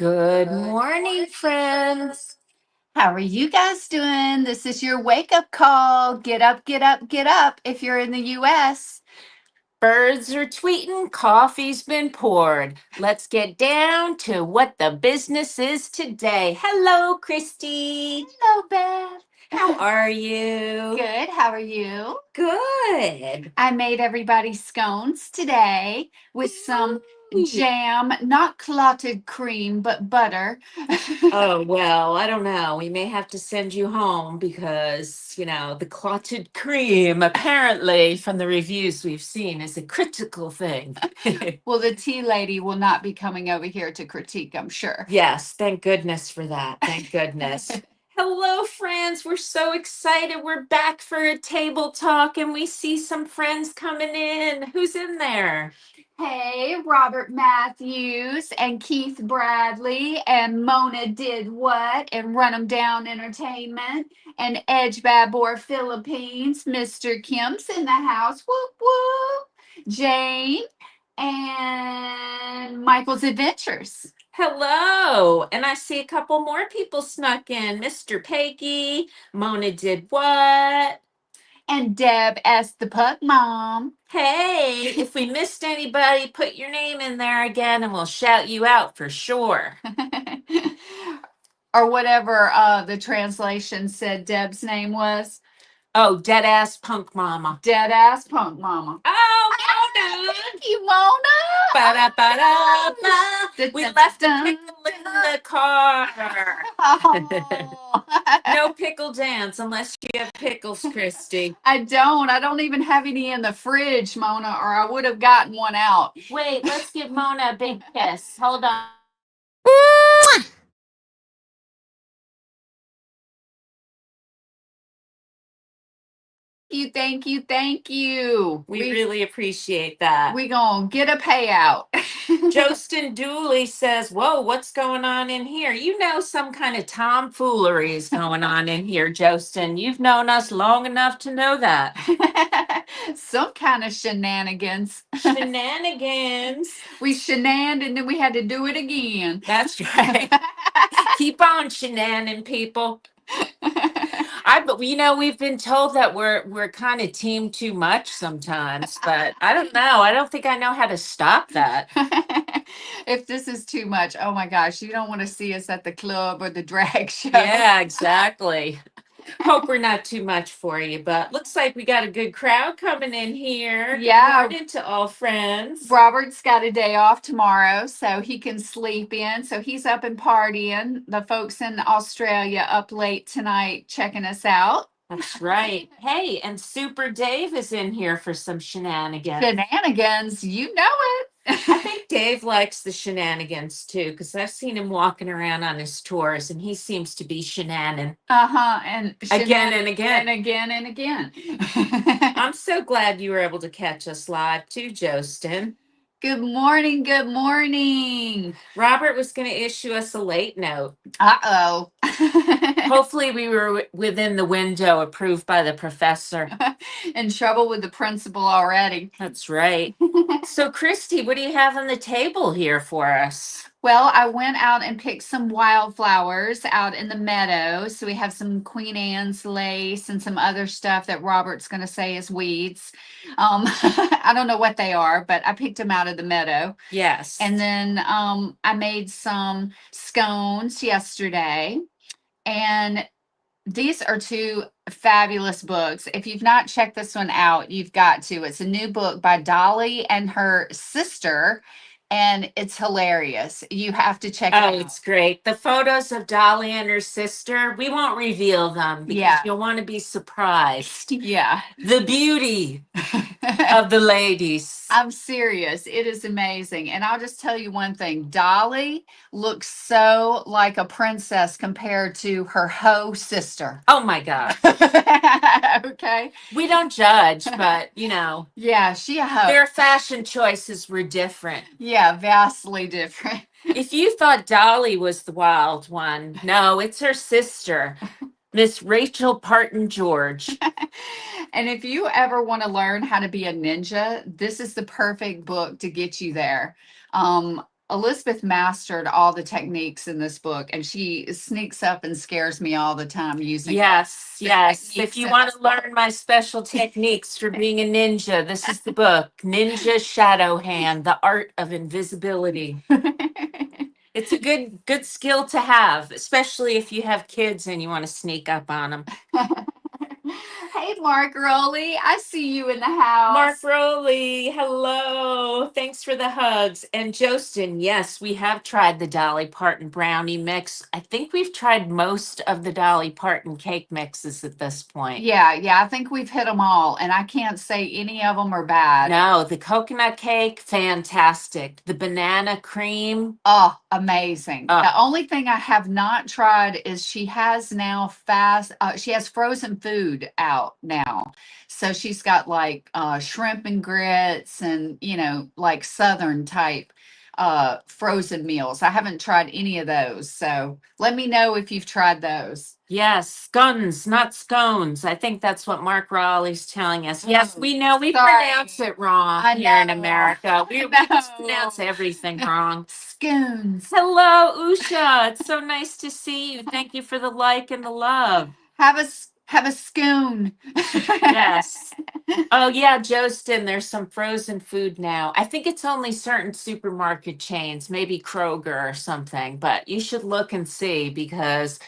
Good morning, friends. How are you guys doing? This is your wake up call. Get up, get up, get up if you're in the US. Birds are tweeting, coffee's been poured. Let's get down to what the business is today. Hello, Christy. Hello, Beth. How are you? Good. How are you? Good. I made everybody scones today with some Ooh. jam, not clotted cream, but butter. Oh, well, I don't know. We may have to send you home because, the clotted cream, apparently, from the reviews we've seen, is a critical thing. Well, the tea lady will not be coming over here to critique, I'm sure. Yes, thank goodness for that. Thank goodness. Hello, friends. We're so excited. We're back for a table talk and we see some friends coming in. Who's in there? Hey, Robert Matthews and Keith Bradley and Mona Did What and Run 'em Down Entertainment and Edge Babor Philippines. Mr. Kim's in the house. Whoop whoop. Jane and Michael's Adventures. Hello. And I see a couple more people snuck in. Mr. Peggy, Mona Did What? And Deb asked the Puck Mom. Hey, if we missed anybody, put your name in there again and we'll shout you out for sure. Or whatever the translation said Deb's name was. Oh, dead ass punk mama. Dead ass punk mama. Oh, Mona. Thank you, Mona. Ba-da-ba-da-ba. We left a pickle in the car. Oh. No pickle dance unless you have pickles, Christy. I don't even have any in the fridge, Mona, or I would have gotten one out. Wait, let's give Mona a big kiss. Hold on. Thank you. We really appreciate that. We gonna get a payout. Jostin Dooley says, whoa, what's going on in here? You know some kind of tomfoolery is going on in here, Jostin. You've known us long enough to know that. Some kind of shenanigans. Shenanigans. We shenaned and then we had to do it again. That's right. Keep on shenaning, people. We've been told that we're kind of team too much sometimes, but I don't know. I don't think I know how to stop that. If this is too much, oh my gosh, you don't want to see us at the club or the drag show. Yeah, exactly. Hope we're not too much for you, but looks like we got a good crowd coming in here. Yeah. Good morning to all friends. Robert's got a day off tomorrow, so he can sleep in. So he's up and partying. The folks in Australia up late tonight checking us out. That's right. Hey, and Super Dave is in here for some shenanigans. Shenanigans, you know it. I think Dave likes the shenanigans too, because I've seen him walking around on his tours and he seems to be shenaning. And again and again. And again and again. I'm so glad you were able to catch us live too, Jostin. Good morning. Good morning. Robert was going to issue us a late note. Uh-oh. Hopefully we were within the window approved by the professor. In trouble with the principal already. That's right. So, Christy, what do you have on the table here for us? Well, I went out and picked some wildflowers out in the meadow. So we have some Queen Anne's lace and some other stuff that Robert's going to say is weeds. I don't know what they are, but I picked them out of the meadow. Yes. And then I made some scones yesterday. And these are two fabulous books. If you've not checked this one out, you've got to. It's a new book by Dolly and her sister, and it's hilarious. You have to check it out. Oh, it's great. The photos of Dolly and her sister, we won't reveal them because you'll want to be surprised. Yeah. The beauty of the ladies. I'm serious. It is amazing. And I'll just tell you one thing. Dolly looks so like a princess compared to her hoe sister. Oh my God. Okay. We don't judge, but Yeah, she a hoe. Their fashion choices were different. Yeah, vastly different. If you thought Dolly was the wild one, no, it's her sister, Miss Rachel Parton George. And if you ever want to learn how to be a ninja, this is the perfect book to get you there. Elizabeth mastered all the techniques in this book, and she sneaks up and scares me all the time using Yes, the yes. techniques If you in want this to book. learn my special techniques for being a ninja, this is the book, Ninja Shadow Hand, The Art of Invisibility. It's a good skill to have, especially if you have kids and you want to sneak up on them. Hey, Mark Rowley, I see you in the house. Mark Rowley, hello. Thanks for the hugs. And Jostin, yes, we have tried the Dolly Parton brownie mix. I think we've tried most of the Dolly Parton cake mixes at this point. Yeah, I think we've hit them all, and I can't say any of them are bad. No, the coconut cake, fantastic. The banana cream. Oh, amazing. Oh. The only thing I have not tried is she has now she has frozen food out now. So she's got like shrimp and grits and, like Southern type frozen meals. I haven't tried any of those. So let me know if you've tried those. Yes, scones, not scones. I think that's what Mark Raleigh's telling us. Yes, we know we Sorry. pronounce it wrong I here in know. America. We I just know. pronounce everything wrong. Scones. Hello, Usha. It's so nice to see you. Thank you for the like and the love. Have a scone. Yes. Oh yeah, Jostin, there's some frozen food now. I think it's only certain supermarket chains, maybe Kroger or something, but you should look and see because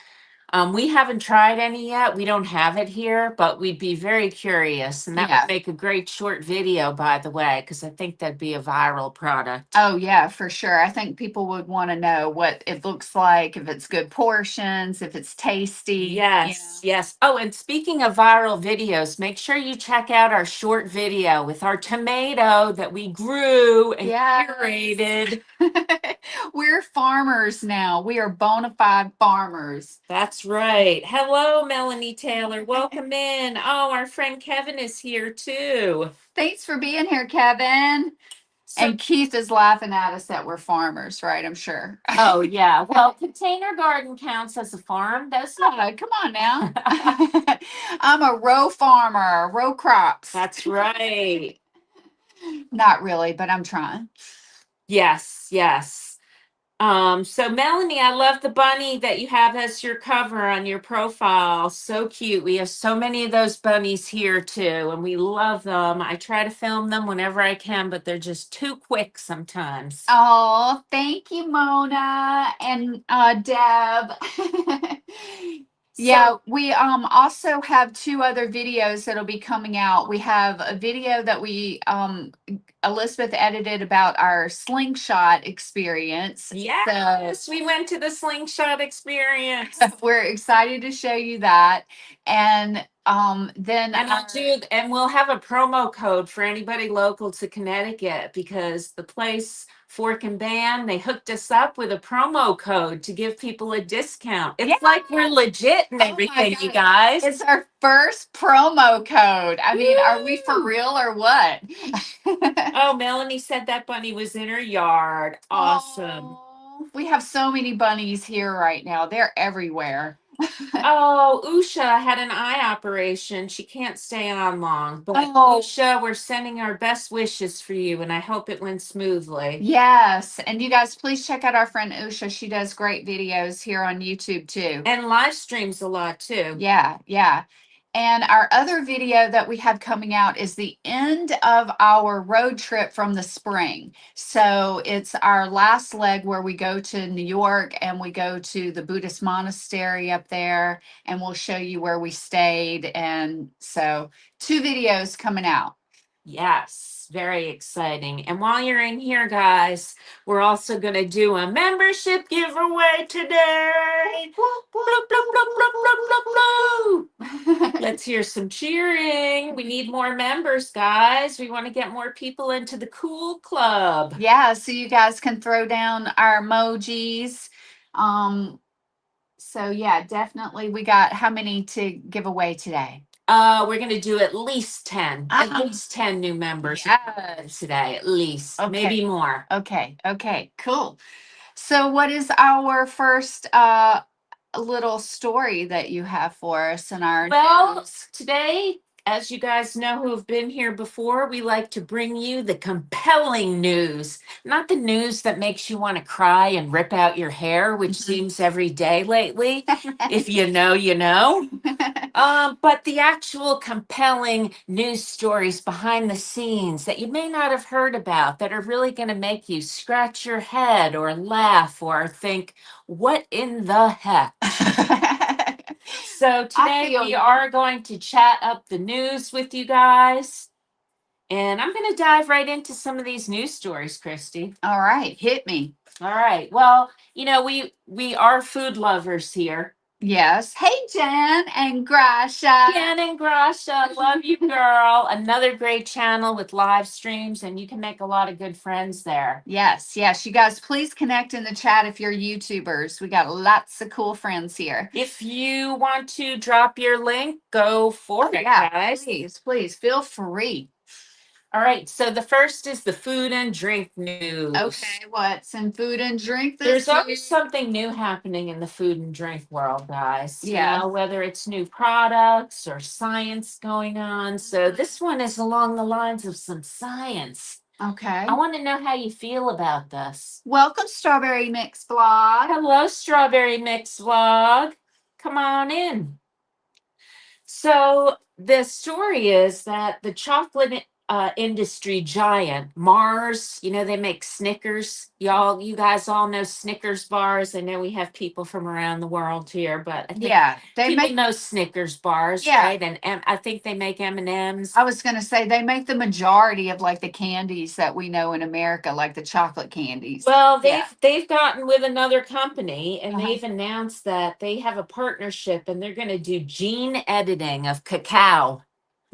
we haven't tried any yet. We don't have it here, but we'd be very curious. And that Yeah. would make a great short video, by the way, because I think that'd be a viral product. Oh, yeah, for sure. I think people would want to know what it looks like, if it's good portions, if it's tasty. Yes, yes. Oh, and speaking of viral videos, make sure you check out our short video with our tomato that we grew and curated. We're farmers now. We are bona fide farmers. That's right. Hello, Melanie Taylor. Welcome in. Oh, our friend Kevin is here too. Thanks for being here, Kevin. And Keith is laughing at us that we're farmers, right? I'm sure. Oh, yeah. Well, container garden counts as a farm, doesn't it? Come on now. I'm a row farmer, row crops. That's right. Not really, but I'm trying. Yes, yes. So Melanie, I love the bunny that you have as your cover on your profile. So cute. We have so many of those bunnies here too, and we love them. I try to film them whenever I can, but they're just too quick sometimes. Oh, thank you, Mona and Deb. Yeah, we also have 2 other videos that'll be coming out. We have a video that we Elizabeth edited about our slingshot experience. Yes, we went to the slingshot experience. We're excited to show you that. And then and we'll have a promo code for anybody local to Connecticut because the place Fork and Ban, they hooked us up with a promo code to give people a discount. It's like we're legit and everything, you guys. It's our first promo code. I mean, are we for real or what? Oh, Melanie said that bunny was in her yard. Awesome. Oh, we have so many bunnies here right now. They're everywhere. Oh, Usha had an eye operation. She can't stay on long. But Usha, we're sending our best wishes for you, and I hope it went smoothly. Yes. And you guys, please check out our friend Usha. She does great videos here on YouTube too. And live streams a lot too. Yeah. And our other video that we have coming out is the end of our road trip from the spring. So it's our last leg where we go to New York and we go to the Buddhist monastery up there, and we'll show you where we stayed. And so 2 videos coming out. Yes, very exciting. And while you're in here, guys, we're also going to do a membership giveaway today. Bloop, bloop, bloop, bloop, bloop, bloop, bloop. Let's hear some cheering. We need more members, guys. We want to get more people into the cool club. Yeah, so you guys can throw down our emojis. So yeah, definitely. We got how many to give away today? We're going to do at least 10. At least 10 new members today, at least. Okay. Maybe more. Okay, cool. So what is our first little story that you have for us in our Well, news? today as you guys know who have been here before, we like to bring you the compelling news, not the news that makes you want to cry and rip out your hair, which seems every day lately. If you know, you know. But the actual compelling news stories behind the scenes that you may not have heard about that are really going to make you scratch your head or laugh or think, what in the heck? So today feel we you. are going to chat up the news with you guys. And I'm going to dive right into some of these news stories, Christy. All right, hit me. All right. Well, you know, we are food lovers here. Yes. Hey, Jen and Grasha. Jen and Grasha, love you, girl. Another great channel with live streams, and you can make a lot of good friends there. Yes, yes. You guys, please connect in the chat if you're YouTubers. We got lots of cool friends here. If you want to drop your link, go for it, guys. Please feel free. All right, so the first is the food and drink news. Okay, what's in food and drink this There's week? always something new happening in the food and drink world, guys. Yeah. You know, whether it's new products or science going on. So this one is along the lines of some science. Okay. I want to know how you feel about this. Welcome, Strawberry Mix Vlog. Hello, Strawberry Mix Vlog. Come on in. So the story is that the chocolate industry giant Mars, you know, they make Snickers. You guys all know Snickers bars. I know we have people from around the world here, but I think they people make. know Snickers bars, Yeah. right? And I think they make M&Ms. I was going to say they make the majority of like the candies that we know in America, like the chocolate candies. Well, Yeah. they've gotten with another company, and Uh-huh. they've announced that they have a partnership, and they're going to do gene editing of cacao.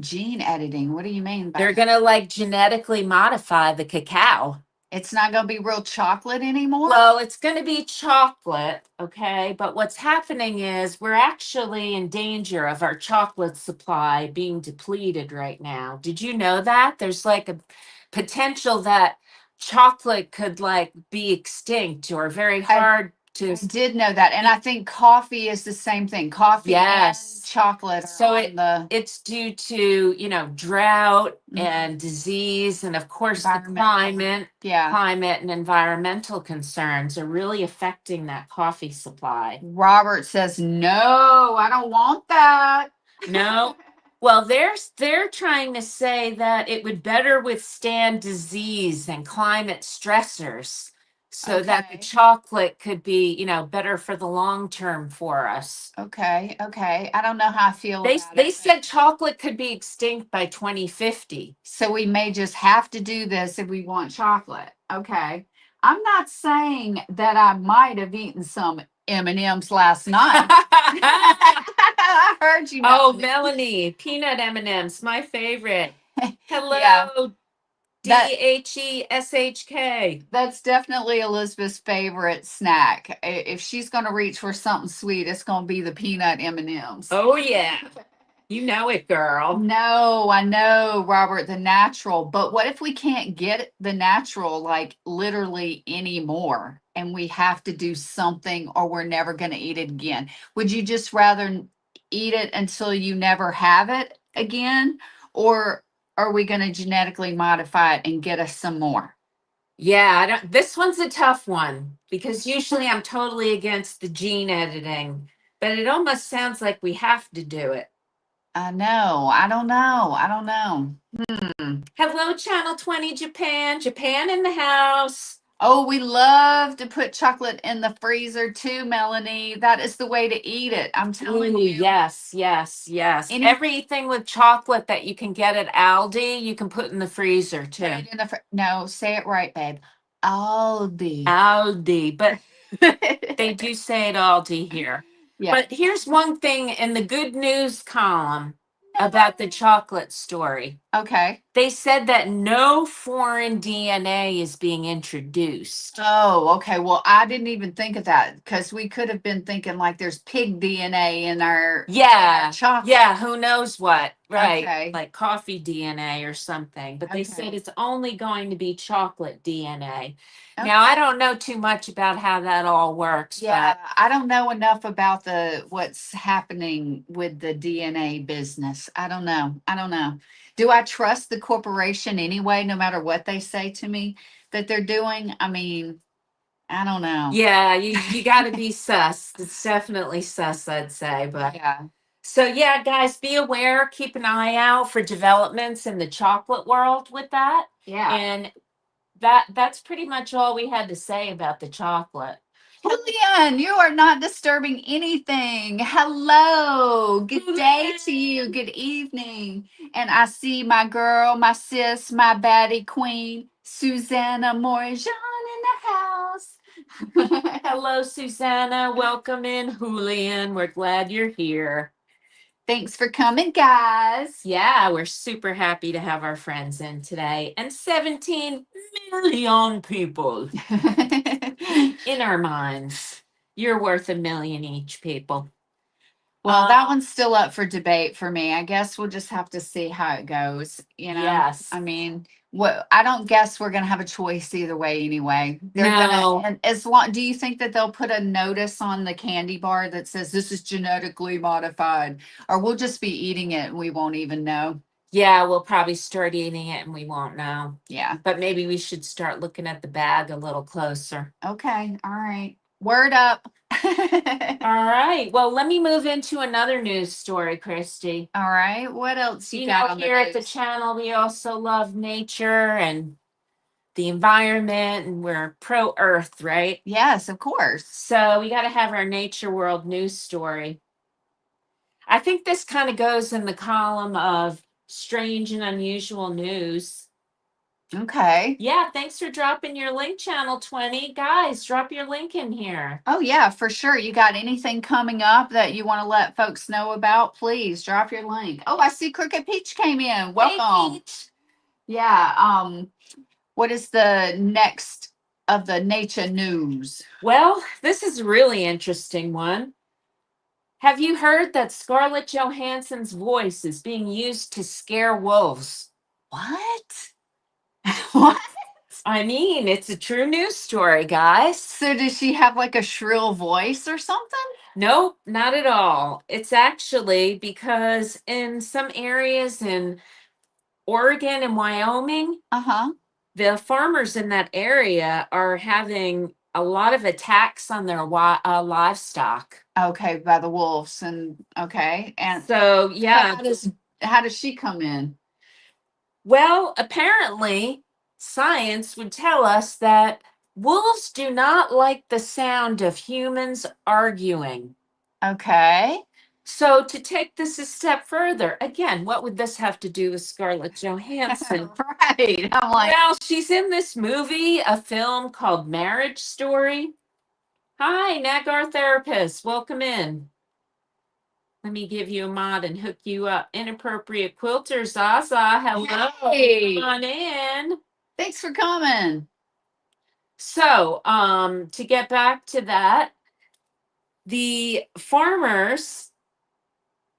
Gene editing. What do you mean by They're that? going to like genetically modify the cacao. It's not going to be real chocolate anymore? Well, it's going to be chocolate, okay? But what's happening is we're actually in danger of our chocolate supply being depleted right now. Did you know that? There's like a potential that chocolate could like be extinct or very hard to. I did know that. And I think coffee is the same thing. Coffee Yes. and chocolate. So on it's due to, you know, drought Mhm. and disease, and of course the Environmental. climate and environmental concerns are really affecting that coffee supply. Robert says, no, I don't want that. No. Well, they're trying to say that it would better withstand disease and climate stressors, so that the Okay. chocolate could be, you know, better for the long term for us. Okay. I don't know how I feel They about they it. said chocolate could be extinct by 2050. So we may just have to do this if we want chocolate. Okay. I'm not saying that I might have eaten some M&Ms last night. I heard you. Oh, Melanie. Melanie, peanut M&Ms, my favorite. Hello, Yeah. DHESHK. That's definitely Elizabeth's favorite snack. If she's going to reach for something sweet, it's going to be the peanut M&Ms. Oh yeah, you know it, girl. No, I know, Robert, the natural. But what if we can't get the natural like literally anymore and we have to do something or we're never going to eat it again? Would you just rather eat it until you never have it again? Or are we going to genetically modify it and get us some more? Yeah, this one's a tough one because usually I'm totally against the gene editing, but it almost sounds like we have to do it. I know. I don't know. Hello, Channel 20 Japan. Japan in the house. Oh, we love to put chocolate in the freezer too, Melanie. That is the way to eat it. I'm telling Ooh, you. yes. Everything with chocolate that you can get at Aldi, you can put in the freezer too. Put it in the no, say it right, babe. Aldi. Aldi, but they do say it Aldi here. Yeah. But here's one thing in the good news column about the chocolate story. Okay. They said that no foreign DNA is being introduced. Oh, okay. Well, I didn't even think of that because we could have been thinking like there's pig DNA in our Yeah. chocolate. Yeah, who knows what? Right. Okay. Like coffee DNA or something. But they Okay. said it's only going to be chocolate DNA. Now, I don't know too much about how that all works, Yeah, but I don't know enough about what's happening with the DNA business. I don't know. I don't know. Do I trust the corporation anyway, no matter what they say to me that they're doing? I mean, I don't know. yeah, you got to be sus. It's definitely sus, I'd say. But Yeah. so, yeah, guys, be aware, keep an eye out for developments in the chocolate world with that. Yeah. And that's pretty much all we had to say about the chocolate. Julian, you are not disturbing anything. Hello. Good day to you. Good evening. And I see my girl, my sis, my baddie queen, Susanna Morejon in the house. Hello, Susanna. Welcome in, Julian. We're glad you're here. Thanks for coming, guys. Yeah, we're super happy to have our friends in today. And 17 million people in our minds. You're worth $1 million each, people. Well, that one's still up for debate for me. I guess we'll just have to see how it goes. Yes. I mean, I don't guess we're gonna have a choice either way anyway. They're No. gonna, and as long, do you think that they'll put a notice on the candy bar that says this is genetically modified? Or we'll just be eating it and we won't even know? Yeah, we'll probably start eating it and we won't know. Yeah. But maybe we should start looking at the bag a little closer. Okay. All right. Word up. All right. Well, let me move into another news story, Christy. All right. What else you You got know, on here at the news? channel, we also love nature and the environment, and we're pro earth, right? Yes, of course. So we got to have our nature world news story. I think this kind of goes in the column of strange and unusual news. Okay. Yeah, thanks for dropping your link, Channel 20. Guys, drop your link in here. Oh, yeah, for sure. You got anything coming up that you want to let folks know about? Please drop your link. Oh, I see Crooked Peach came in. Welcome. Hey, Peach. Yeah. What is the next of the nature news? Well, this is a really interesting one. Have you heard that Scarlett Johansson's voice is being used to scare wolves? What? What? I mean, it's a true news story, guys. So does she have like a shrill voice or something? Nope, not at all. It's actually because in some areas in Oregon and Wyoming, Uh-huh. the farmers in that area are having a lot of attacks on their livestock. Okay, by the wolves and okay. And So, yeah. How does she come in? Well, apparently, science would tell us that wolves do not like the sound of humans arguing. Okay. So, to take this a step further, again, what would this have to do with Scarlett Johansson? Right. I'm like, Well, she's in this movie, a film called Marriage Story. Hi, NAGAR therapist. Welcome in. Let me give you a mod and hook you up. Inappropriate quilter, Zaza. Hello. Hey. Come on in. Thanks for coming. So, to get back to that, the farmers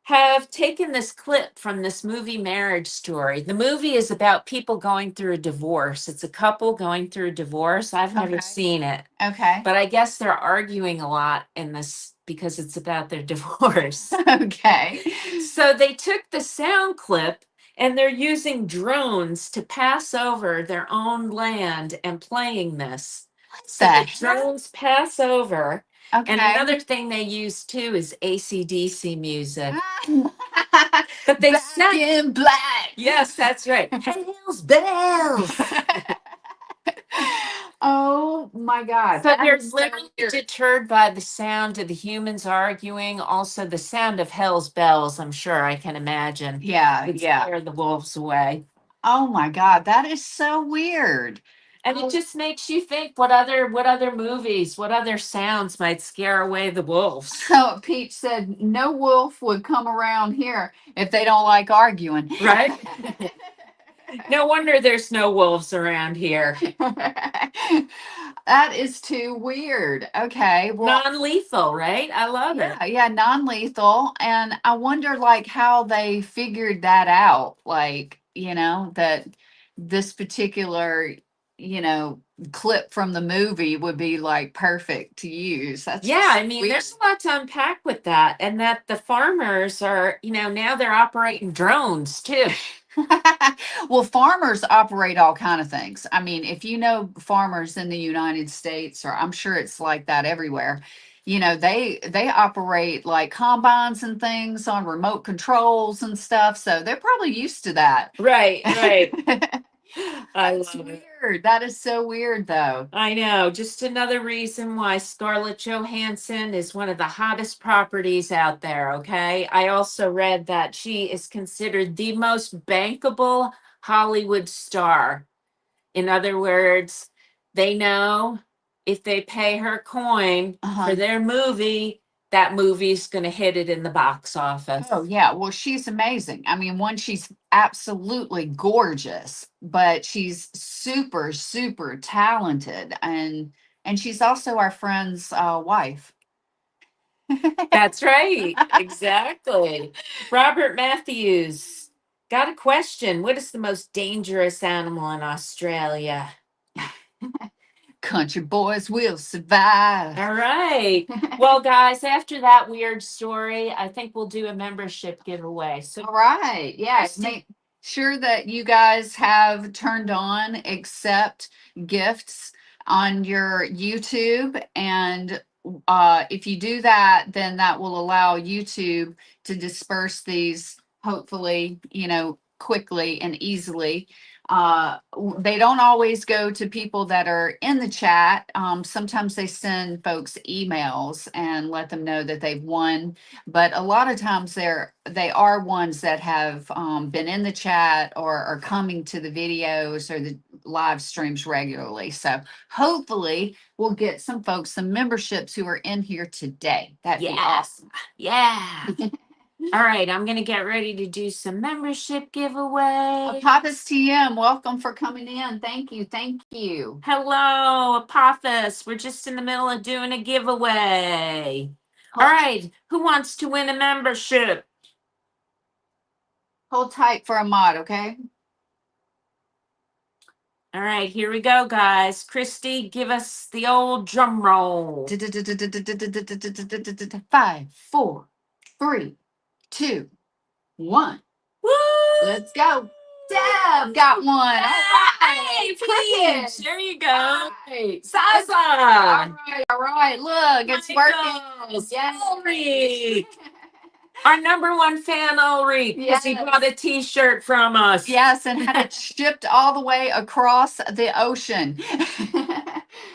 have taken this clip from this movie Marriage Story. The movie is about people going through a divorce. It's a couple going through a divorce. I've never seen it. Okay. But I guess they're arguing a lot in this because it's about their divorce. Okay. So they took the sound clip and they're using drones to pass over their own land and playing this. So the drones pass over. Okay. And another thing they use too is AC/DC music. But they Back in black. Yes, that's right. Hells bells. Oh my God. So they're literally deterred by the sound of the humans arguing. Also, the sound of hell's bells, I'm sure I can imagine. Yeah, Would yeah. scare the wolves away. Oh my God, that is so weird. And it just makes you think what other movies, what other sounds might scare away the wolves. So Peach said no wolf would come around here if they don't like arguing. Right? No wonder there's no wolves around here. That is too weird. Okay. Well, Non-lethal, right? I love it. yeah, non-lethal. And I wonder like how they figured that out. Like, that this particular, clip from the movie would be like perfect to use. That's Yeah, just I mean, weird. there's a lot to unpack with that. And that the farmers are, now they're operating drones too. Well, farmers operate all kind of things. I mean, if you know farmers in the United States, or I'm sure it's like that everywhere, they operate like combines and things on remote controls and stuff. So they're probably used to that. Right, right. I That's love it. weird. That is so weird, though. I know. Just another reason why Scarlett Johansson is one of the hottest properties out there. Okay. I also read that she is considered the most bankable Hollywood star. In other words, they know if they pay her coin for their movie, that movie's going to hit it in the box office. Oh, yeah. Well, she's amazing. I mean, she's absolutely gorgeous, but she's super, super talented. And she's also our friend's wife. That's right. Exactly. Robert Matthews, got a question. What is the most dangerous animal in Australia? Country boys will survive. All right. Well, guys, after that weird story, I think we'll do a membership giveaway. So, All right. Yeah. Christy- Make sure that you guys have turned on accept gifts on your YouTube. And if you do that, then that will allow YouTube to disperse these, hopefully, quickly and easily. They don't always go to people that are in the chat. Sometimes they send folks emails and let them know that they've won, but a lot of times they are ones that have been in the chat or are coming to the videos or the live streams regularly. So hopefully we'll get some folks, some memberships who are in here today. That'd be awesome. Yeah. All right, I'm going to get ready to do some membership giveaway. Apophis TM, welcome for coming in. Thank you. Thank you. Hello, Apophis. We're just in the middle of doing a giveaway. All right, who wants to win a membership? Hold tight for a mod, okay? All right, here we go, guys. Christy, give us the old drum roll. 5, 4, 3, 2, 1. Woo! Let's go. Deb got one. All right. Please. There you go. All right. Zaza. All right. Look, it's working. Yes. Ulrich. Our number one fan, Ulrich, because he bought a t-shirt from us. Yes, and had it shipped all the way across the ocean.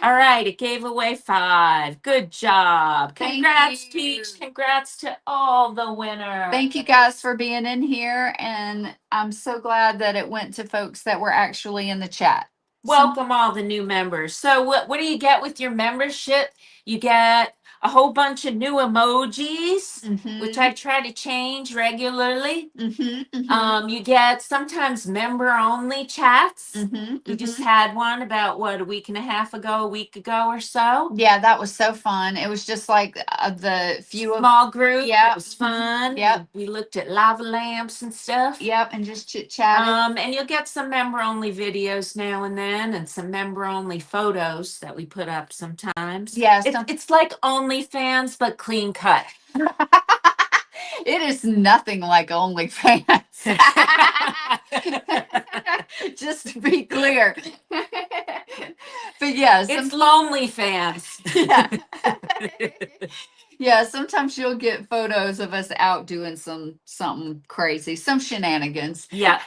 All right, it gave away 5. Good job. Congrats, Peach. Congrats to all the winners. Thank you guys for being in here. And I'm so glad that it went to folks that were actually in the chat. Welcome all the new members. So what do you get with your membership? You get a whole bunch of new emojis, which I try to change regularly. You get sometimes member only chats. We just had one about a week and a half ago, a week ago or so. Yeah, that was so fun. It was just like the few small group. Yeah, it was fun. Yep. We looked at lava lamps and stuff. Yep, and just chit chatted. And you'll get some member only videos now and then, and some member only photos that we put up sometimes. Yeah, it's like OnlyFans but clean cut. It is nothing like OnlyFans. Just to be clear. But yes, it's lonely fans. Yeah. Yeah, sometimes you'll get photos of us out doing something crazy, some shenanigans. Yeah.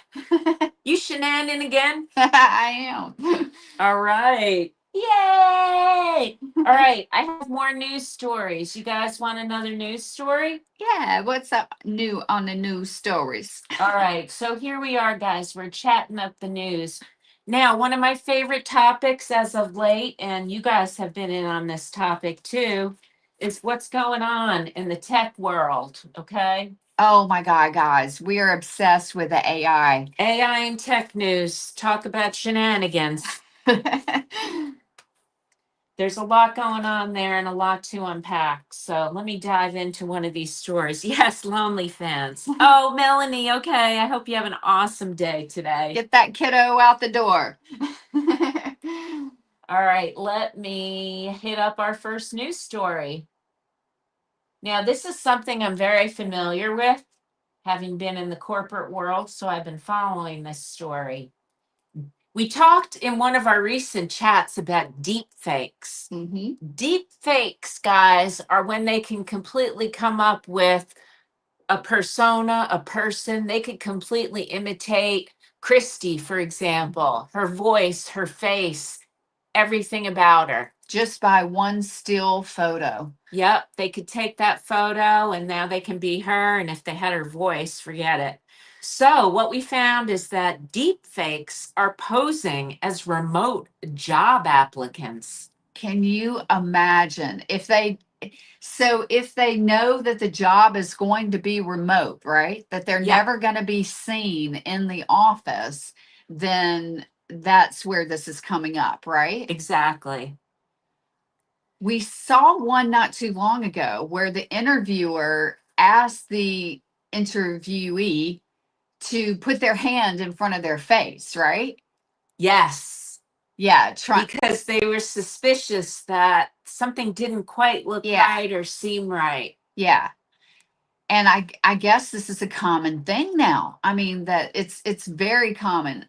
You shenanin again? I am. All right. Yay! All right, I have more news stories. You guys want another news story? Yeah, what's up new on the news stories? All right, so here we are, guys. We're chatting up the news. Now, one of my favorite topics as of late, and you guys have been in on this topic too, is what's going on in the tech world, okay? Oh my God, guys, we are obsessed with the AI. AI and tech news. Talk about shenanigans. There's a lot going on there and a lot to unpack. So let me dive into one of these stories. Yes, lonely fans. Oh, Melanie, okay. I hope you have an awesome day today. Get that kiddo out the door. All right, let me hit up our first news story. Now, this is something I'm very familiar with, having been in the corporate world, so I've been following this story. We talked in one of our recent chats about deep fakes. Deep fakes, guys, are when they can completely come up with a persona, a person. They could completely imitate Christy, for example, her voice, her face, everything about her. Just by one still photo. Yep, they could take that photo and now they can be her. And if they had her voice, forget it. So what we found is that deep fakes are posing as remote job applicants. Can you imagine if they know that the job is going to be remote, right? That they're Yeah. never going to be seen in the office, then that's where this is coming up, right? Exactly. We saw one not too long ago where the interviewer asked the interviewee to put their hand in front of their face, right? Yes. Yeah, because they were suspicious that something didn't quite look right or seem right. Yeah. And I guess this is a common thing now. I mean that it's very common.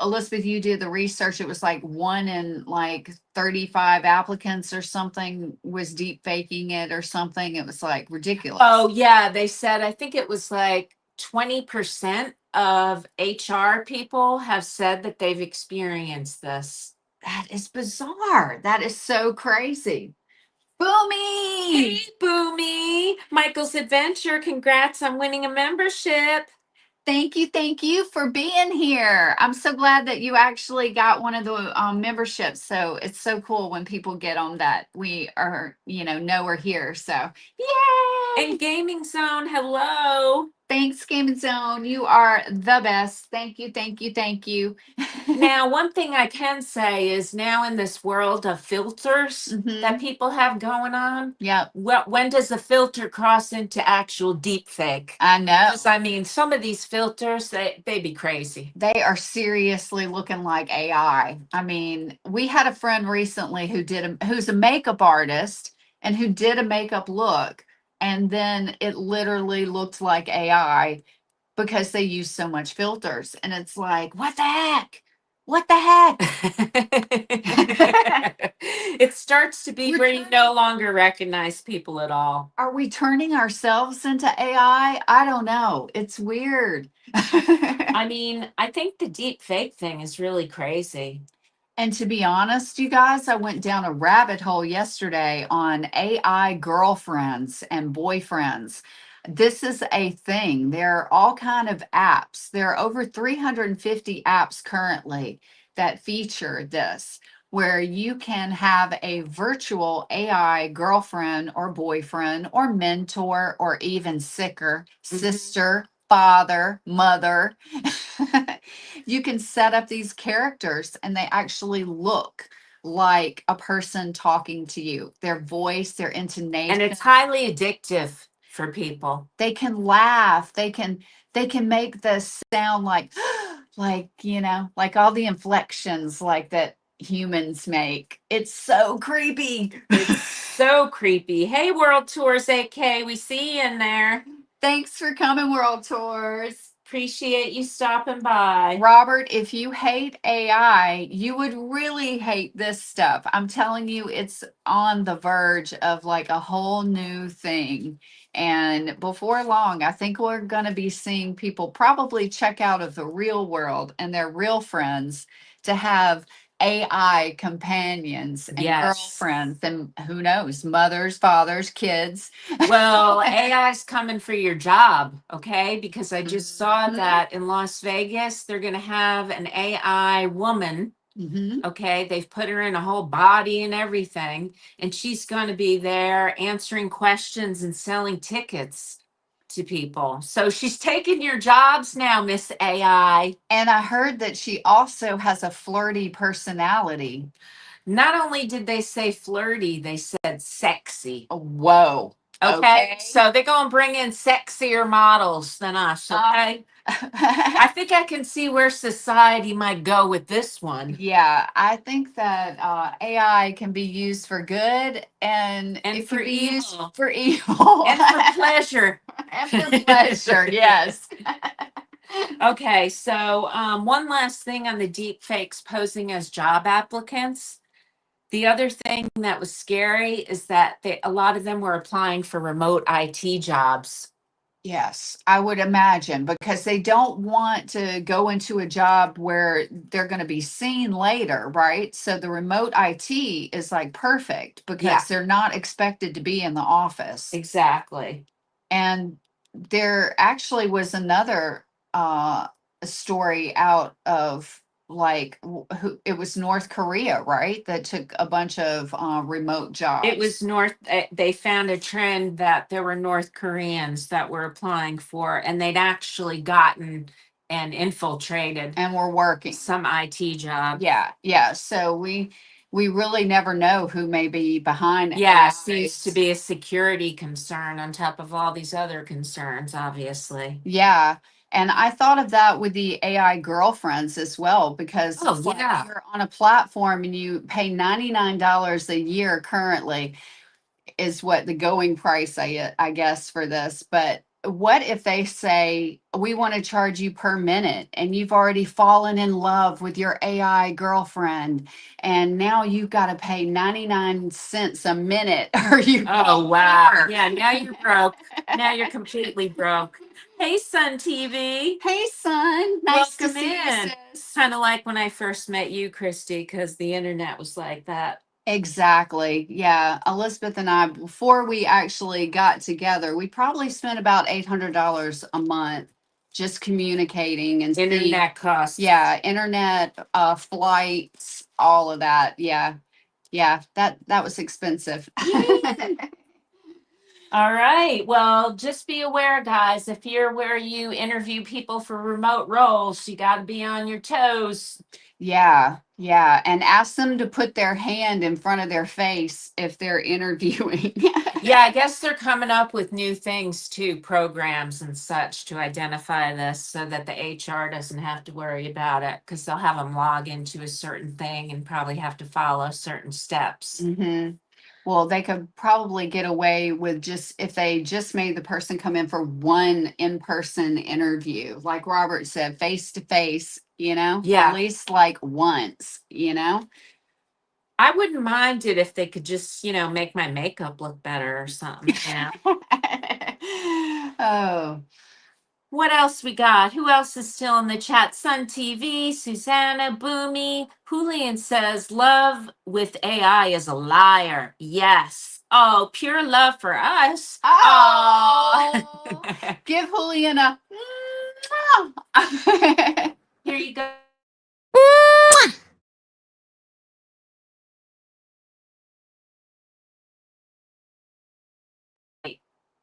Elizabeth, you did the research. It was like 1 in like 35 applicants or something was deep faking it or something. It was like ridiculous. Oh yeah, they said I think it was like 20% of HR people have said that they've experienced this. That is bizarre. That is so crazy. Boomy! Hey, Boomy! Michael's Adventure, congrats on winning a membership. Thank you for being here. I'm so glad that you actually got one of the memberships. So it's so cool when people get on that we are, know we're here. So yay! And Gaming Zone, hello. Thanks, Gaming Zone. You are the best. Thank you. Now, one thing I can say is now in this world of filters that people have going on, Yep. when does the filter cross into actual deep fake? I know. Because I mean, some of these filters, they be crazy. They are seriously looking like AI. I mean, we had a friend recently who's a makeup artist and who did a makeup look, and then it literally looked like AI because they use so much filters. And it's like, what the heck? What the heck? It starts to be where you no longer recognize people at all. Are we turning ourselves into AI? I don't know. It's weird. I mean, I think the deep fake thing is really crazy. And to be honest, you guys, I went down a rabbit hole yesterday on AI girlfriends and boyfriends. This is a thing. There are all kind of apps. There are over 350 apps currently that feature this, where you can have a virtual AI girlfriend or boyfriend or mentor or even sister, father, mother. You can set up these characters and they actually look like a person talking to you. Their voice, their intonation. And it's highly addictive for people. They can laugh. They can make this sound like like all the inflections like that humans make. It's so creepy. It's so creepy. Hey, World Tours AK, we see you in there. Thanks for coming, World Tours. Appreciate you stopping by. Robert, if you hate AI, you would really hate this stuff. I'm telling you, it's on the verge of like a whole new thing. And before long, I think we're going to be seeing people probably check out of the real world and their real friends to have AI companions and girlfriends, and who knows, mothers, fathers, kids. Well, AI's coming for your job, okay? Because I just saw that in Las Vegas, they're going to have an AI woman. Okay, they've put her in a whole body and everything, and she's going to be there answering questions and selling tickets. to people. So she's taking your jobs now, Miss AI. And I heard that she also has a flirty personality. Not only did they say flirty, they said sexy. Whoa. Okay. So they're going to bring in sexier models than us. Okay. I think I can see where society might go with this one. Yeah, I think that AI can be used for good and it for can be used evil. for evil. And for pleasure. And for pleasure, yes. Okay, so one last thing on the deep fakes posing as job applicants. The other thing that was scary is that a lot of them were applying for remote IT jobs. Yes, I would imagine because they don't want to go into a job where they're going to be seen later, right? So the remote IT is like perfect because Yeah. they're not expected to be in the office. Exactly. And there actually was another story out of like it was North Korea, right? That took a bunch of remote jobs. It was they found a trend that there were North Koreans that were applying for, and they'd actually gotten and infiltrated and we're working some IT job. Yeah. So we really never know who may be behind. Yeah, seems to be a security concern on top of all these other concerns, obviously. Yeah. And I thought of that with the AI girlfriends as well, because Oh, yeah. you're on a platform and you pay $99 a year currently is what the going price, I guess, for this. But what if they say, we want to charge you per minute and you've already fallen in love with your AI girlfriend and now you've got to pay 99 cents a minute or you Oh, wow. Yeah, now you're broke. Now you're completely broke. Hey, Sun TV. Hey, son. Nice Welcome to see in. you, sis. Kind of like when I first met you, Christy, because the internet was like that. Exactly. Yeah. Elizabeth and I, before we actually got together, we probably spent about $800 a month just communicating and seeing. Internet costs. Yeah, internet, flights, all of that. Yeah. Yeah, that was expensive. All right. Well, just be aware, guys, if you're where you interview people for remote roles, you got to be on your toes. Yeah, yeah. And ask them to put their hand in front of their face if they're interviewing. Yeah, I guess they're coming up with new things too, programs and such to identify this so that the HR doesn't have to worry about it because they'll have them log into a certain thing and probably have to follow certain steps. Mm-hmm. Well, they could probably get away with just if they just made the person come in for one in-person interview, like Robert said, face to face, Yeah. at least like once, I wouldn't mind it if they could just, make my makeup look better or something. Oh, What else we got? Who else is still in the chat? Sun TV, Susanna, Boomy. Julian says, love with AI is a liar. Yes. Oh, pure love for us. oh. Give Julian a. Here you go.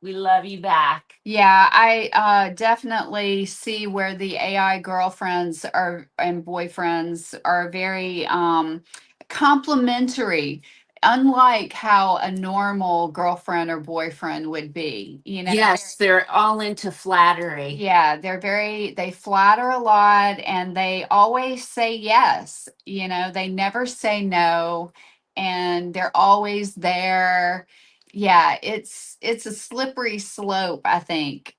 We love you back. Yeah, I definitely see where the AI girlfriends are and boyfriends are very complimentary, unlike how a normal girlfriend or boyfriend would be. Yes, they're all into flattery. Yeah, they flatter a lot and they always say yes. They never say no and they're always there. Yeah, it's a slippery slope, I think.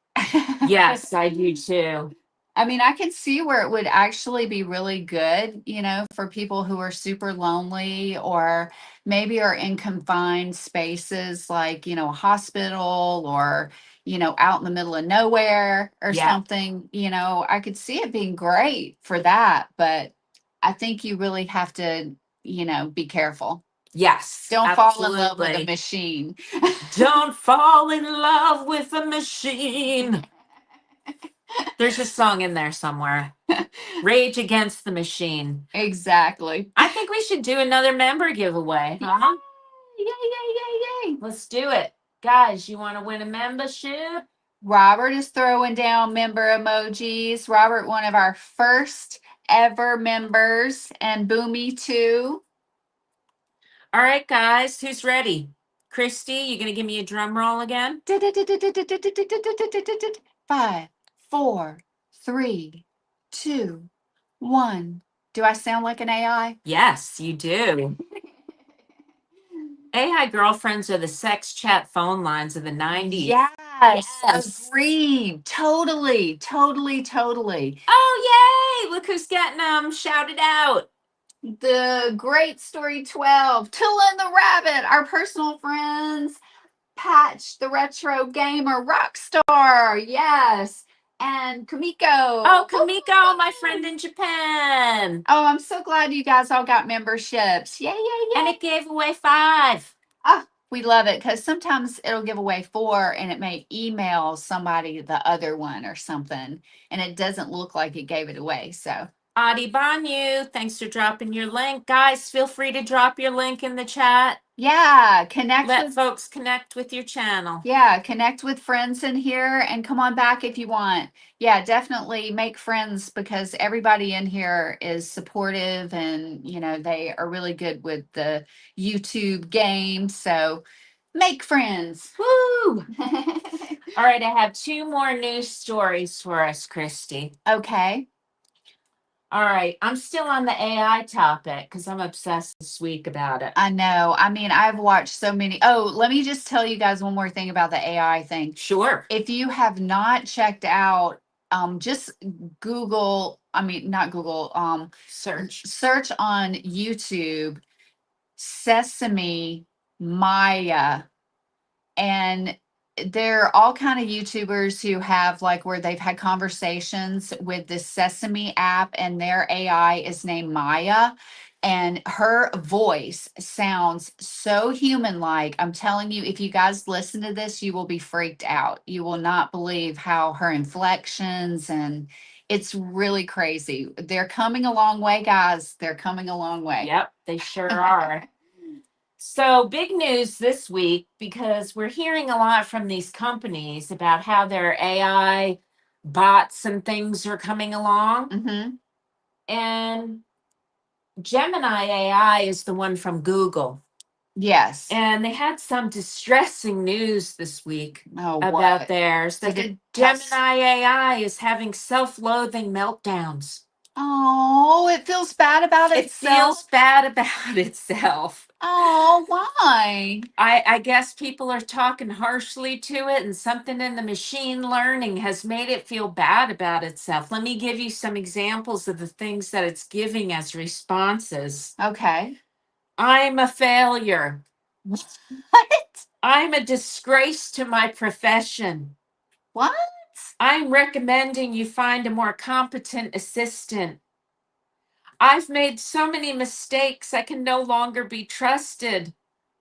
Yes, I do too. I mean, I can see where it would actually be really good, for people who are super lonely or maybe are in confined spaces like, a hospital or, out in the middle of nowhere or something. I could see it being great for that, but I think you really have to, be careful. Yes. Don't fall in love with a machine. Don't fall in love with a machine. There's a song in there somewhere. Rage Against the Machine. Exactly. I think we should do another member giveaway. Huh? Yay, yay, yay, yay. Let's do it. Guys, you want to win a membership? Robert is throwing down member emojis. Robert, one of our first ever members, and Boomy too. All right, guys, who's ready? Christy, you gonna give me a drum roll again? 5, 4, 3, 2, 1. Do I sound like an AI? Yes, you do. AI girlfriends are the sex chat phone lines of the 90s. Yes. Agreed. Totally. Oh, yay! Look who's getting them. Shout it out. The Great Story 12, Tilla and the Rabbit, our personal friends, Patch, the retro gamer rock star, yes, and Kamiko. Oh, Kamiko, my friend in Japan. Oh, I'm so glad you guys all got memberships. Yay. And it gave away 5. Oh, we love it because sometimes it'll give away 4 and it may email somebody the other one or something, and it doesn't look like it gave it away. So Adi Banyu, thanks for dropping your link. Guys, feel free to drop your link in the chat. yeah, connect Let with folks connect with your channel. yeah, connect with friends in here and come on back if you want. Yeah, definitely make friends because everybody in here is supportive and they are really good with the YouTube game. So make friends. Woo! All right, I have 2 more news stories for us, Christy. Okay. All right, I'm still on the AI topic because I'm obsessed this week about it. I know. I mean, I've watched so many. Oh, let me just tell you guys one more thing about the AI thing. Sure. If you have not checked out, just Google, I mean, not Google, search on YouTube Sesame Maya, and there are all kind of YouTubers who have like where they've had conversations with this Sesame app, and their AI is named Maya, and her voice sounds so human like. I'm telling you, if you guys listen to this, you will be freaked out. You will not believe how her inflections, and it's really crazy. They're coming a long way, guys. They're coming a long way. Yep, they sure are. So big news this week because we're hearing a lot from these companies about how their AI bots and things are coming along. Mm-hmm. And Gemini AI is the one from Google. Yes. And they had some distressing news this week about what? theirs. That Did the it test- Gemini AI is having self-loathing meltdowns. Oh, it feels bad about It itself. feels bad about itself. Oh, why? I guess people are talking harshly to it, and something in the machine learning has made it feel bad about itself. Let me give you some examples of the things that it's giving as responses. Okay. I'm a failure. What? I'm a disgrace to my profession. What? I'm recommending you find a more competent assistant. I've made so many mistakes, I can no longer be trusted.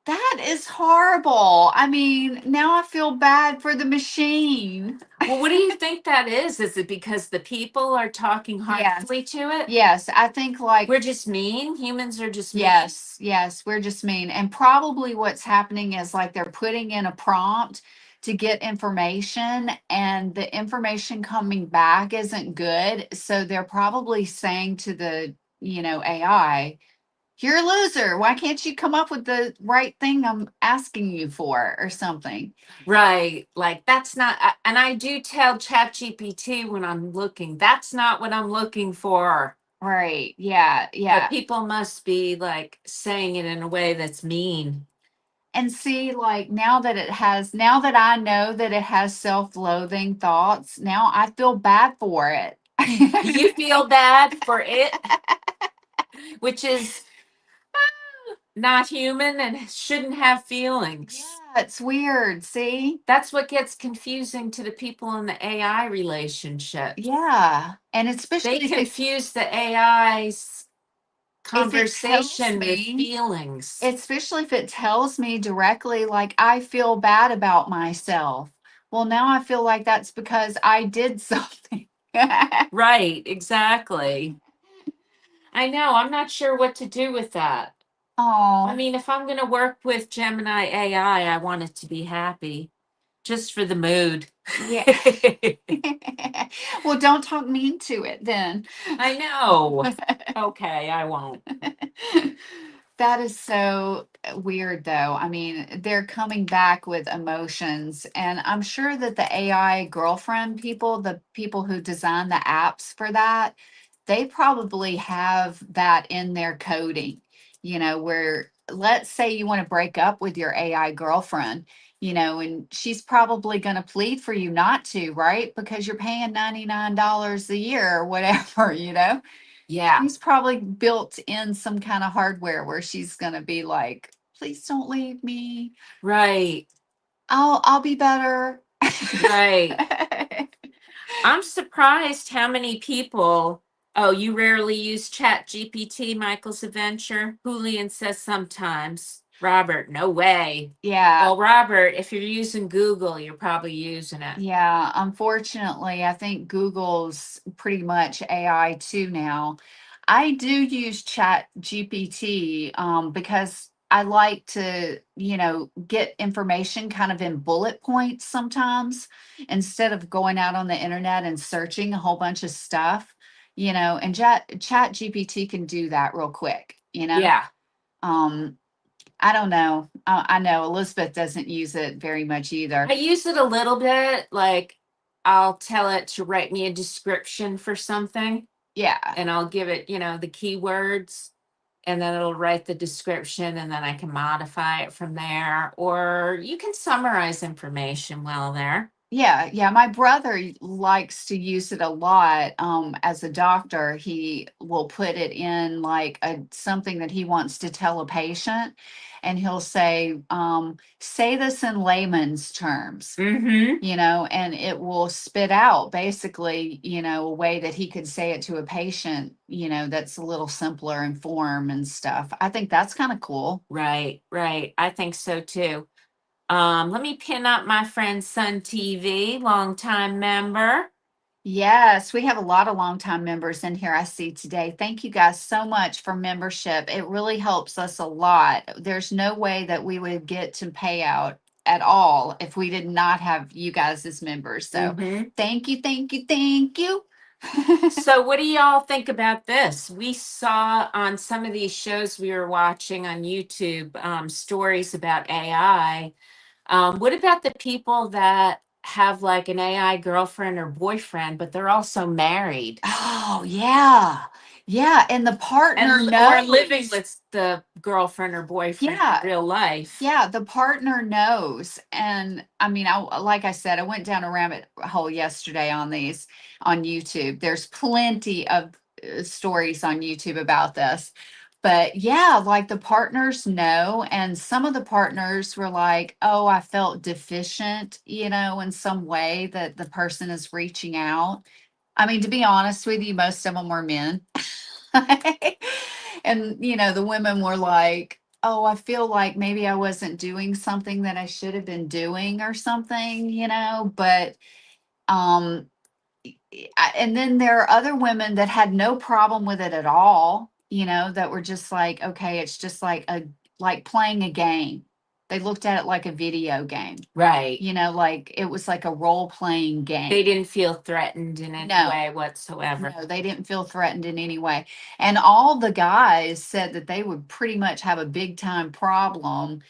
That is horrible. I mean, now I feel bad for the machine. Well, what do you think that is? Is it because the people are talking harshly to it? Yes, I think like We're just mean. Humans are just mean. yes, we're just mean. And probably what's happening is like they're putting in a prompt to get information, and the information coming back isn't good. So they're probably saying to the, AI, you're a loser. Why can't you come up with the right thing I'm asking you for or something? Right. Like that's not, and I do tell ChatGPT when I'm looking, that's not what I'm looking for. Right. Yeah. But people must be like saying it in a way that's mean. And see, like now that I know that it has self-loathing thoughts, now I feel bad for it. You feel bad for it, which is not human and shouldn't have feelings. Yeah, it's weird. See? That's what gets confusing to the people in the AI relationship. Yeah. And especially They confuse the AI's conversation with me, feelings. especially if it tells me directly, like, I feel bad about myself. Well, now I feel like that's because I did something. Right, exactly. I know. I'm not sure what to do with that. Oh, I mean, if I'm going to work with Gemini AI, I want it to be happy. just for the mood. Yeah. Well, don't talk mean to it then. I know. Okay, I won't. That is so weird, though. I mean, they're coming back with emotions, and I'm sure that the AI girlfriend people, the people who design the apps for that, they probably have that in their coding, where let's say you want to break up with your AI girlfriend, and she's probably going to plead for you not to, right? Because you're paying $99 a year or whatever, Yeah, She's probably built in some kind of hardware where she's gonna be like, please don't leave me. right, I'll be better. right. I'm surprised how many people. Oh, you rarely use Chat GPT, Michael's Adventure. Julian says sometimes. Robert, no way. Yeah. Well, Robert, if you're using Google, you're probably using it. Yeah, unfortunately, I think Google's pretty much AI too now. I do use Chat GPT because I like to, get information kind of in bullet points sometimes instead of going out on the internet and searching a whole bunch of stuff, and Chat GPT can do that real quick. Yeah. Um, I don't know. I know Elizabeth doesn't use it very much either. I use it a little bit. Like, I'll tell it to write me a description for something, Yeah. and I'll give it, the keywords, and then it'll write the description, and then I can modify it from there. Or you can summarize information well there. Yeah, my brother likes to use it a lot. As a doctor, he will put it in like something that he wants to tell a patient, and he'll say this in layman's terms, Mm-hmm. and it will spit out basically, a way that he could say it to a patient, that's a little simpler in form and stuff. I think that's kind of cool. Right, right. I think so too. Let me pin up my friend Sun TV, longtime member. Yes, we have a lot of longtime members in here I see today. Thank you guys so much for membership. It really helps us a lot. There's no way that we would get to payout at all if we did not have you guys as members. So Mhm. thank you, thank you, thank you. So, what do y'all think about this? We saw on some of these shows we were watching on YouTube stories about AI. What about the people that have like an AI girlfriend or boyfriend, but they're also married? Oh, yeah. Yeah. And the partner Or living knows. with the girlfriend or boyfriend Yeah. in real life. Yeah, the partner knows. And I mean, like I said, I went down a rabbit hole yesterday on these on YouTube. There's plenty of stories on YouTube about this. But yeah, like the partners know. And some of the partners were like, oh, I felt deficient, in some way that the person is reaching out. I mean, to be honest with you, most of them were men. And, the women were like, oh, I feel like maybe I wasn't doing something that I should have been doing or something, but, um, and then there are other women that had no problem with it at all, that were just like, okay, it's just like playing a game. They looked at it like a video game, Right. like it was like a role playing game. They didn't feel threatened in any No. way whatsoever. No, they didn't feel threatened in any way. And all the guys said that they would pretty much have a big time problem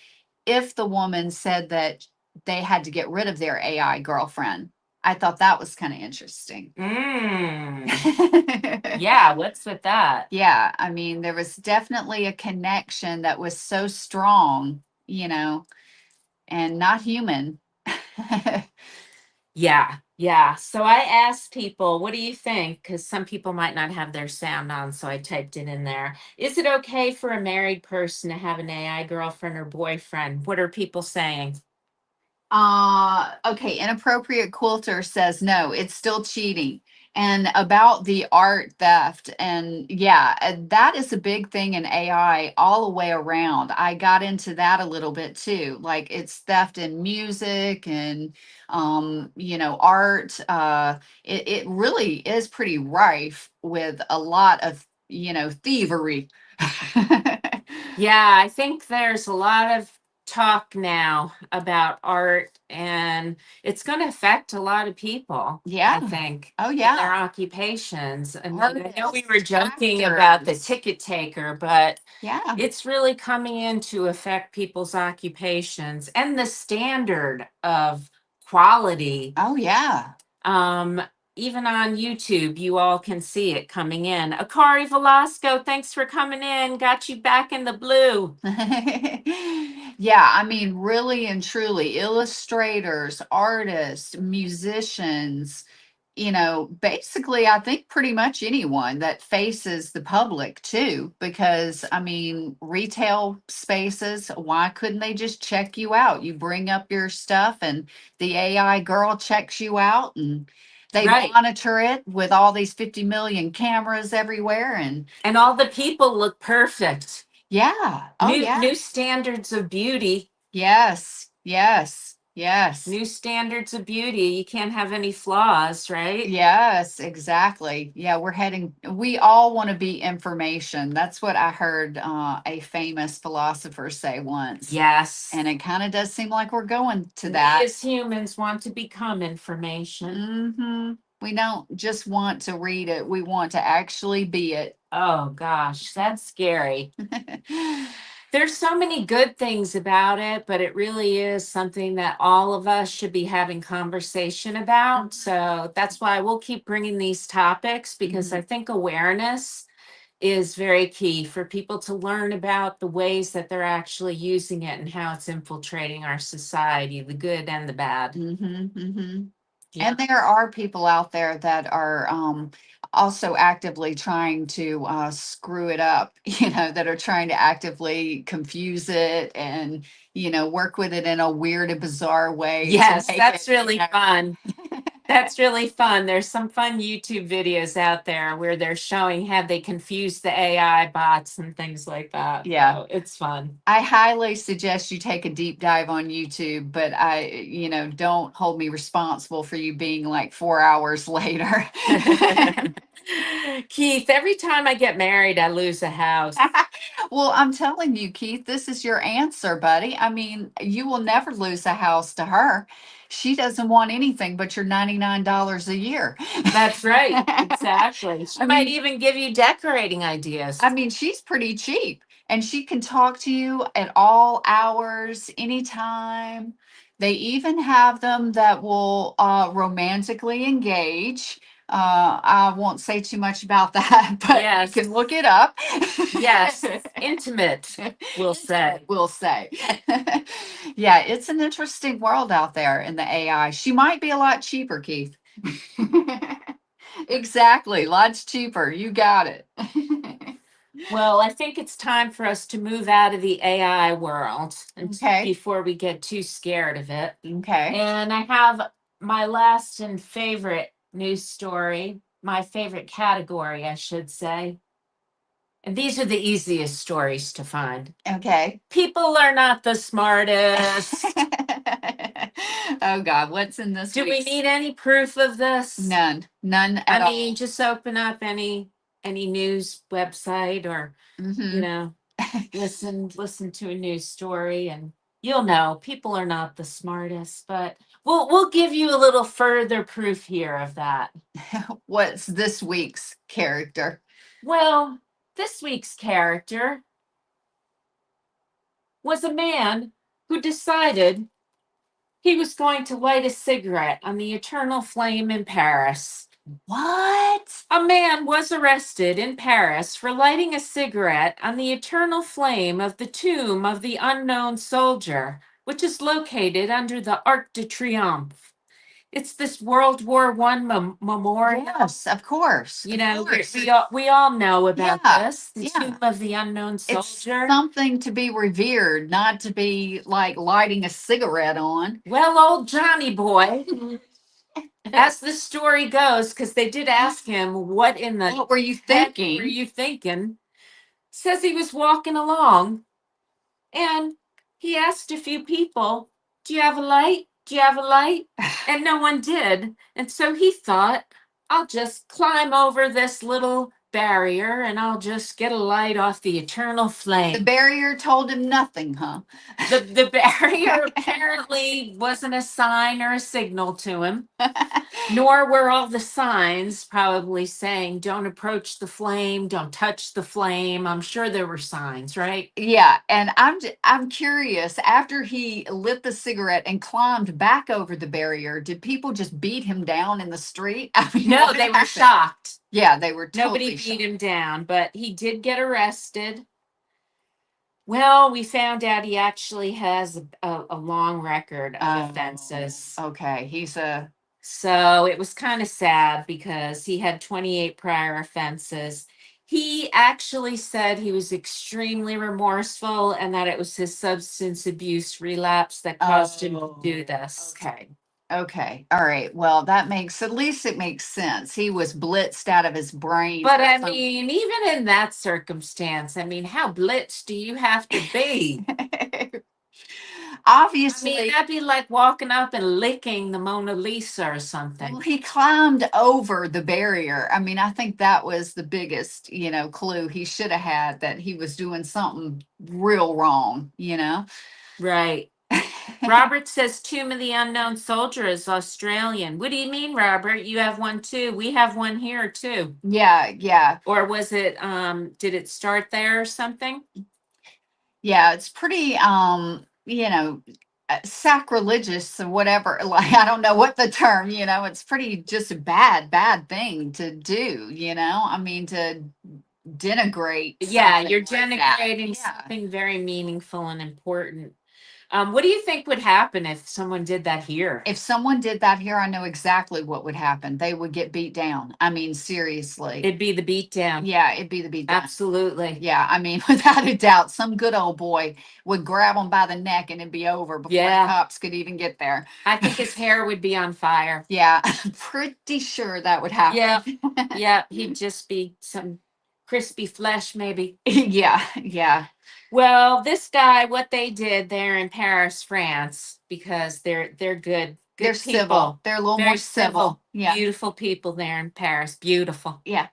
if the woman said that they had to get rid of their AI girlfriend. I thought that was kind of interesting. Yeah, what's with that? Yeah, I mean, there was definitely a connection that was so strong, and not human. Yeah, yeah. So I asked people, what do you think? Because some people might not have their sound on, so I typed it in there. Is it okay for a married person to have an AI girlfriend or boyfriend? What are people saying? Okay, inappropriate quilter says no, it's still cheating. And about the art theft, and yeah, that is a big thing in AI all the way around. I got into that a little bit too. Like it's theft in music and art. It really is pretty rife with a lot of, thievery. Yeah, I think there's a lot of talk now about art, and it's going to affect a lot of people. Yeah. I think. Oh, in yeah. their occupations. I mean, I know we were Artists, joking about the actors. ticket taker, but Yeah. it's really coming in to affect people's occupations and the standard of quality. Oh, yeah. Um, Even on YouTube, you all can see it coming in. Akari Velasco, thanks for coming in. Got you back in the blue. Yeah, I mean, really and truly, illustrators, artists, musicians, basically, I think pretty much anyone that faces the public too, because I mean, retail spaces, why couldn't they just check you out? You bring up your stuff and the AI girl checks you out and they Right. monitor it with all these 50 million cameras everywhere. And all the people look perfect. Yeah. Oh, yeah. New standards of beauty. Yes. Yes. Yes. New standards of beauty. You can't have any flaws, right? Yes, exactly. Yeah, we all want to be information. That's what I heard a famous philosopher say once. Yes. And it kind of does seem like we're going to We that. as humans want to become information. Hmm. We don't just want to read it, we want to actually be it. Oh gosh, that's scary. There's so many good things about it, but it really is something that all of us should be having conversation about. So that's why we'll keep bringing these topics, because I think awareness is very key for people to learn about the ways that they're actually using it and how it's infiltrating our society, the good and the bad. Yeah. And there are people out there that are also actively trying to screw it up, that are trying to actively confuse it and, work with it in a weird and bizarre way. to Yes, make that's it, really fun. That's really fun. There's some fun YouTube videos out there where they're showing how they confuse the AI bots and things like that. Yeah. So it's fun. I highly suggest you take a deep dive on YouTube, but don't hold me responsible for you being like 4 hours later. Keith, every time I get married, I lose a house. Well, I'm telling you, Keith, this is your answer, buddy. I mean, you will never lose a house to her. She doesn't want anything but your $99 a year. That's right. Exactly. She I might mean- even give you decorating ideas. I mean, she's pretty cheap and she can talk to you at all hours, anytime. They even have them that will romantically engage. I won't say too much about that, but Yes. you can look it up. Yes, intimate, we'll say. We'll say. Yeah, it's an interesting world out there in the AI. She might be a lot cheaper, Keith. Exactly, lots cheaper. You got it. Well, I think it's time for us to move out of the AI world Okay. before we get too scared of it. Okay. And I have my last and favorite news story, my favorite category, I should say. And these are the easiest stories to find. Okay. People are not the smartest. Oh God, what's in this? Do we week's- need any proof of this? None at I all. mean, just open up any news website or Mhm. listen to a news story and you'll know people are not the smartest, but we'll give you a little further proof here of that. What's this week's character? Well, this week's character was a man who decided he was going to light a cigarette on the eternal flame in Paris. What? A man was arrested in Paris for lighting a cigarette on the eternal flame of the tomb of the unknown soldier, which is located under the Arc de Triomphe. It's this World War I memorial. Yes, of course. You of know, course. we all know about Yeah, this, the yeah. tomb of the unknown It's soldier. something to be revered, not to be like lighting a cigarette on. Well, old Johnny boy, as the story goes, because they did ask him, what in the What were you heck thinking? were you thinking? Says he was walking along and he asked a few people, do you have a light? Do you have a light? And no one did. And so he thought, I'll just climb over this little barrier and I'll just get a light off the eternal The flame. barrier told him nothing, huh? The barrier apparently wasn't a sign or a signal to him, nor were all the signs probably saying, don't approach the flame, don't touch the flame. I'm sure there were signs, right? Yeah, and I'm curious. After he lit the cigarette and climbed back over the barrier, did people just beat him down in the street? I mean, No, what they were happened? shocked. Yeah, they were Nobody totally beat him down, but he did get arrested. Well, we found out he actually has a long record of offenses. Okay, he's a So it was kind of sad because he had 28 prior offenses. He actually said he was extremely remorseful and that it was his substance abuse relapse that caused him to do this. okay. Okay. All right. Well, that makes at least it makes sense. He was blitzed out of his brain. But or I something. mean, even in that circumstance, I mean, how blitzed do you have to be? I Obviously, mean, that'd be like walking up and licking the Mona Lisa or something. well, he climbed over the barrier. I mean, I think that was the biggest, clue he should have had, that he was doing something real wrong, Right. Robert says Tomb of the Unknown Soldier is Australian. What do you mean, Robert? You have one too. We have one here too. Yeah, yeah, Or was it did it start there or something? yeah. It's pretty, sacrilegious or whatever. Like, I don't know what the term, it's pretty just a bad thing to do, I mean, to denigrate. Yeah, something you're like that. denigrating Yeah. something very meaningful and important. What do you think would happen if someone did that here? If someone did that here, I know exactly what would happen. They would get beat down. I mean, seriously. It'd be the beatdown. Yeah, it'd be the beat down. Absolutely. Yeah, I mean, without a doubt, some good old boy would grab him by the neck and it'd be over before Yeah. the cops could even get there. I think his hair would be on fire. Yeah, I'm pretty sure that would happen. Yeah. Yeah, he'd just be some crispy flesh, maybe. Yeah, yeah. Well, this guy, what they did there in Paris, France, because they're good They're people. civil. They're a little Very more civil. Yeah, Beautiful people there in Paris. Beautiful. yeah.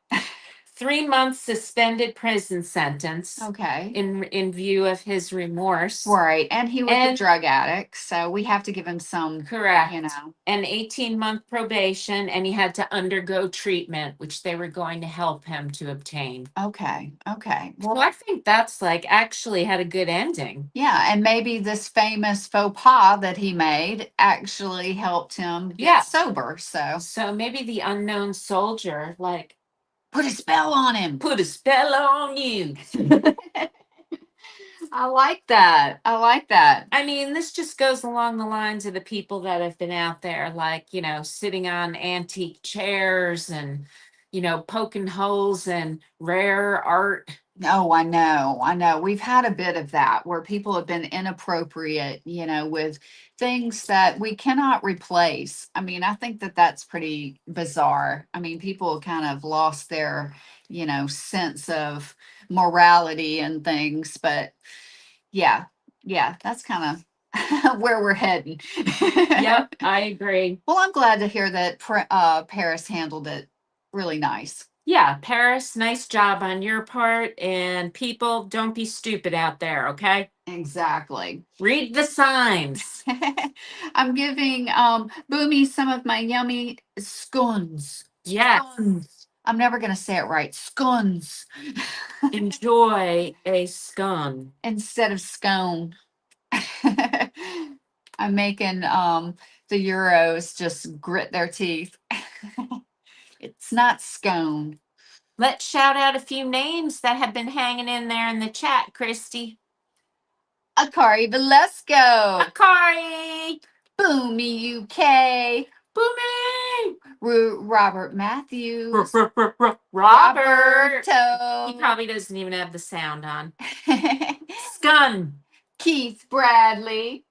3 months suspended prison sentence Okay. in view of his remorse. Right, and he was a And- drug addict, so we have to give him some, Correct. know. An 18-month probation, and he had to undergo treatment, which they were going to help him to obtain. Okay, okay. Well, I think that's like actually had a good ending. Yeah, and maybe this famous faux pas that he made actually helped him get Yeah. sober. So So maybe the unknown soldier, like, put a spell on him. put a spell on you. I like that. I like that. I mean, this just goes along the lines of the people that have been out there, like, sitting on antique chairs and, poking holes in rare art. Oh, I know. I know. We've had a bit of that where people have been inappropriate, with things that we cannot replace. I mean, I think that that's pretty bizarre. I mean, people kind of lost their, sense of morality and things, but yeah, that's kind of where we're heading. Yep, I agree. Well, I'm glad to hear that Paris handled it really nice. Yeah, Paris, nice job on your part. And people, don't be stupid out there, okay? Exactly. Read the signs. I'm giving Boomy some of my yummy scones. Yes. Scones. I'm never gonna say it right. Scones. Enjoy a scone. Instead of scone. I'm making the Euros just grit their teeth. It's not scone. Let's shout out a few names that have been hanging in there in the chat, Christy. Akari Velasco. Akari. Boomy UK. Boomy. Robert Matthews. Robert. Roberto. He probably doesn't even have the sound on. Scone. Keith Bradley.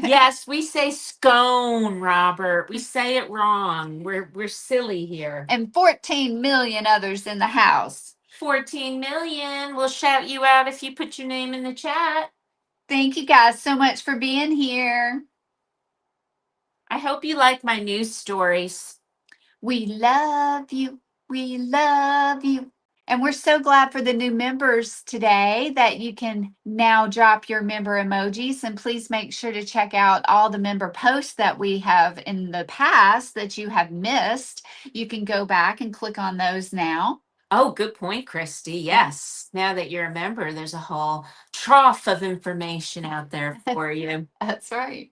Yes, we say scone, Robert. We say it wrong. We're silly here. And 14 million others in the house. 14 million. We'll shout you out if you put your name in the chat. Thank you guys so much for being here. I hope you like my news stories. We love you. We love you. And we're so glad for the new members today that you can now drop your member emojis. And please make sure to check out all the member posts that we have in the past that you have missed. You can go back and click on those now. Oh, good point, Christy. Yes. Now that you're a member, there's a whole trough of information out there for you. That's right.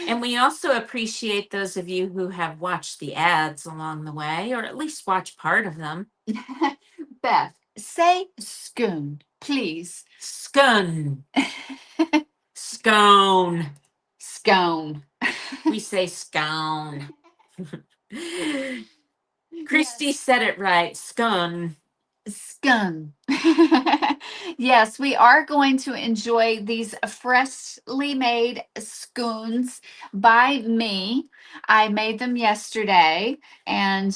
And we also appreciate those of you who have watched the ads along the way, or at least watched part of them. Beth, say scone, please. Scone. Scone. Scone. We say scone. Christy said it right. Scone. Scone. Yes, we are going to enjoy these freshly made scones by me. I made them yesterday, and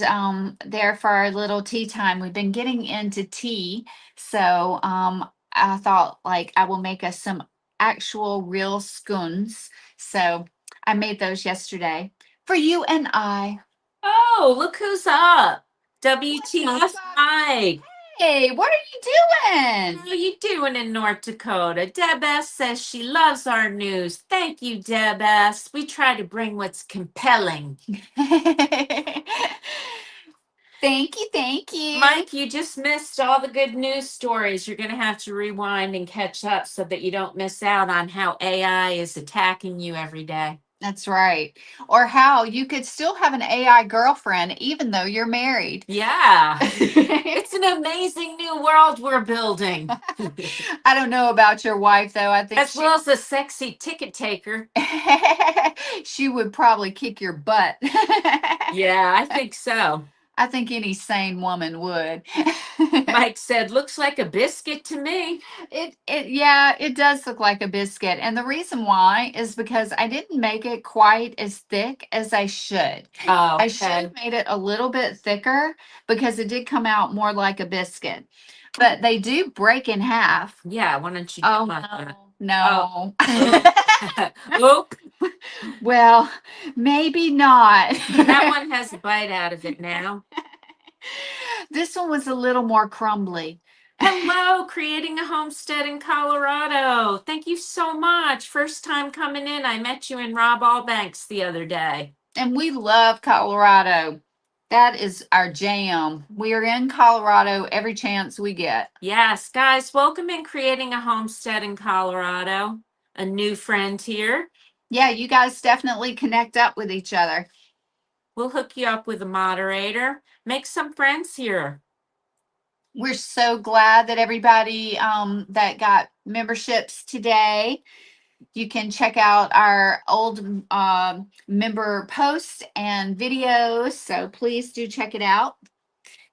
they're for our little tea time. We've been getting into tea, so I thought like I will make us some actual real scones. So I made those yesterday for you and I. Oh, look who's up. WTF, Mike. Hey, what are you How you doing in North Dakota? Deb S. says she loves our news. Thank you, Deb S. We try to bring what's compelling. doing? Thank you, thank you. Mike, you just missed all the good news stories. You're going to have to rewind and catch up so that you don't miss out on how AI is attacking you every day. That's right. Or how you could still have an AI girlfriend even though you're married. Yeah. It's an amazing new world we're building. I don't know about your wife though. I think As well as a sexy ticket taker. she would probably kick your butt. Yeah, I think so. I think any sane woman would. Mike said, looks like a biscuit to me. Yeah, it does look like a biscuit. And the reason why is because I didn't make it quite as thick as I should. Oh, I should have made it a little bit thicker because it did come out more like a biscuit. But they do break in half. Yeah, why don't you Oh, do that? no. Oop. Well, maybe not. That one has a bite out of it now. This one was a little more crumbly. Hello, creating a homestead in Colorado. Thank you so much. First time coming in. I met you in Rob Allbanks the other day. And we love Colorado. That is our jam. We are in Colorado every chance we get. Yes, guys, welcome in creating a homestead in Colorado. A new friend here. Yeah, you guys definitely connect up with each other. We'll hook you up with a moderator. Make some friends here. We're so glad that everybody that got memberships today. You can check out our old member posts and videos. So please do check it out.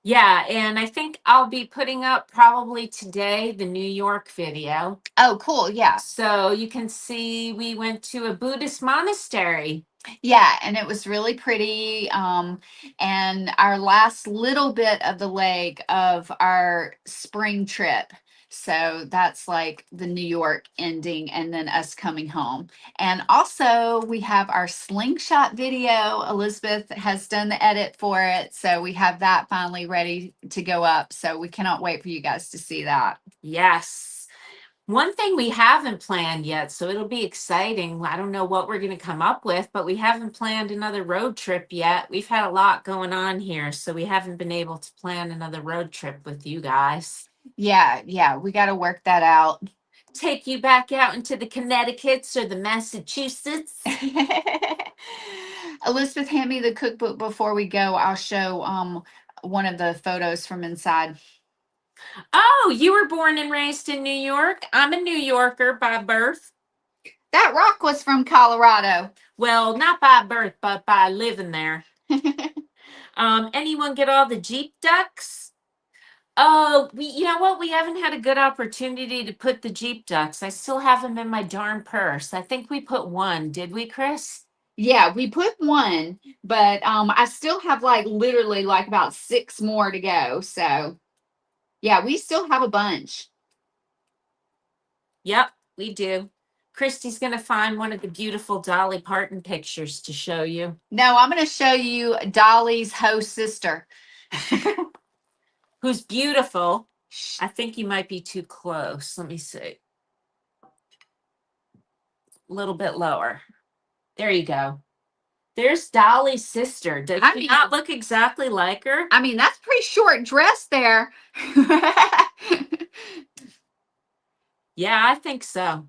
Yeah, and I think I'll be putting up probably today the New York video. Oh, cool. Yeah. So you can see we went to a Buddhist monastery. Yeah, and it was really pretty. And our last little bit of the leg of our spring trip. So that's like the New York ending and then us coming home. And also we have our slingshot video. Elizabeth has done the edit for it. So we have that finally ready to go up. So we cannot wait for you guys to see that. Yes. One thing we haven't planned yet, so it'll be exciting. I don't know what we're going to come up with, but we haven't planned another road trip yet. We've had a lot going on here, so we haven't been able to plan another road trip with you guys. Yeah, we got to work that out. Take you back out into the Connecticut's or the Massachusetts. Elizabeth, hand me the cookbook before we go. I'll show one of the photos from inside. Oh, you were born and raised in New York? I'm a New Yorker by birth. That rock was from Colorado. Well, not by birth, but by living there. Anyone get all the Jeep ducks? Oh, you know what? We haven't had a good opportunity to put the Jeep ducks. I still have them in my darn purse. I think we put one. Did we, Chris? Yeah, we put one, but I still have like literally like about 6 more to go. So yeah, we still have a bunch. Yep, we do. Christy's going to find one of the beautiful Dolly Parton pictures to show you. No, I'm going to show you Dolly's host sister. who's beautiful. I think you might be too close. Let me see. A little bit lower. There you go. There's Dolly's sister. Does she not look exactly like her? I mean, that's pretty short dress there. Yeah, I think so.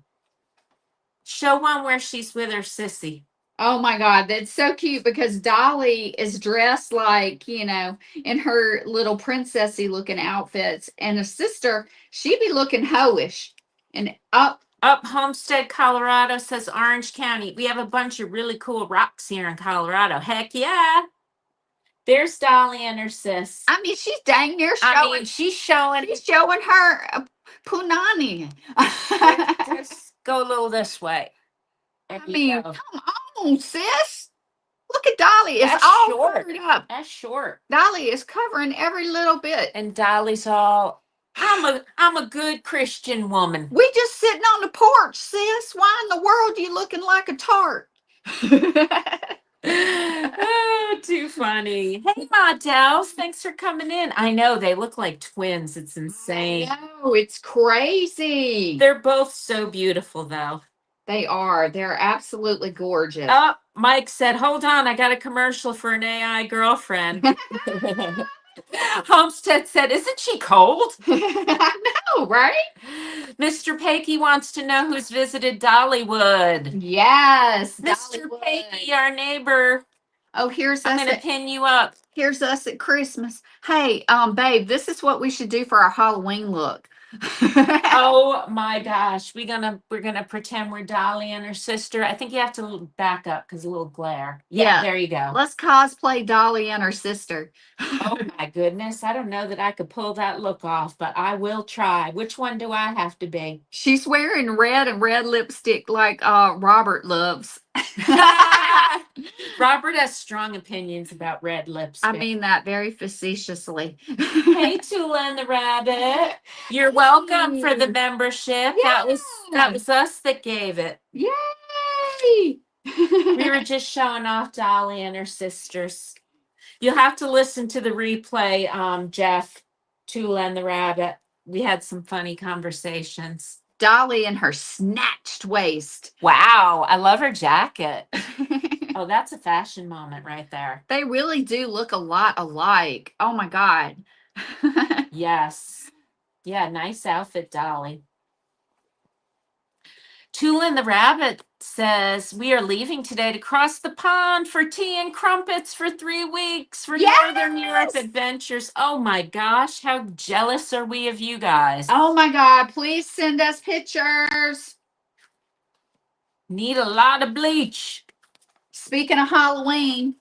Show one where she's with her sissy. Oh my God, that's so cute because Dolly is dressed like, in her little princessy looking outfits. And the sister, she be looking hoish. And Up Homestead, Colorado says Orange County. We have a bunch of really cool rocks here in Colorado. Heck yeah. There's Dolly and her sis. I mean, she's dang near showing. I mean, she's showing her punani. Just go a little this way. There I you mean, go. come on, sis. Look at Dolly. It's That's all short. covered up. That's short. Dolly is covering every little bit. And Dolly's all, I'm a good Christian woman. We just sitting on the porch, sis. Why in the world you looking like a tart? Oh, too funny. Hey, Models, thanks for coming in. I know they look like twins. It's insane. No, it's crazy. They're both so beautiful, though. They are. They're absolutely gorgeous. Oh, Mike said, hold on, I got a commercial for an AI girlfriend. Homestead said, isn't she cold? I know, right? Mr. Pakey wants to know who's visited Dollywood. Yes. Mr. Pakey, our neighbor. Oh, here's I'm us. going to pin you up. Here's us at Christmas. Hey, babe, this is what we should do for our Halloween look. Oh my gosh, we're gonna pretend we're Dolly and her sister. I think you have to back up because a little glare. Yeah, there you go. Let's cosplay Dolly and her sister. Oh my goodness, I don't know that I could pull that look off, but I will try. Which one do I have to be? She's wearing red and red lipstick like Robert loves. Robert has strong opinions about red lipstick. I mean that very facetiously. Hey, Tula and the Rabbit. You're welcome for the membership. Yeah. That was us that gave it. Yay! We were just showing off Dolly and her sisters. You'll have to listen to the replay, Jeff, Tula and the Rabbit. We had some funny conversations. Dolly and her snatched waist. Wow, I love her jacket. Oh, that's a fashion moment right there. They really do look a lot alike. Oh my God. Yes. Yeah, nice outfit, Dolly. Tula and the Rabbit says, we are leaving today to cross the pond for tea and crumpets for 3 weeks for Northern Europe adventures. Oh my gosh, how jealous are we of you guys? Oh my God, please send us pictures. Need a lot of bleach. Speaking of Halloween.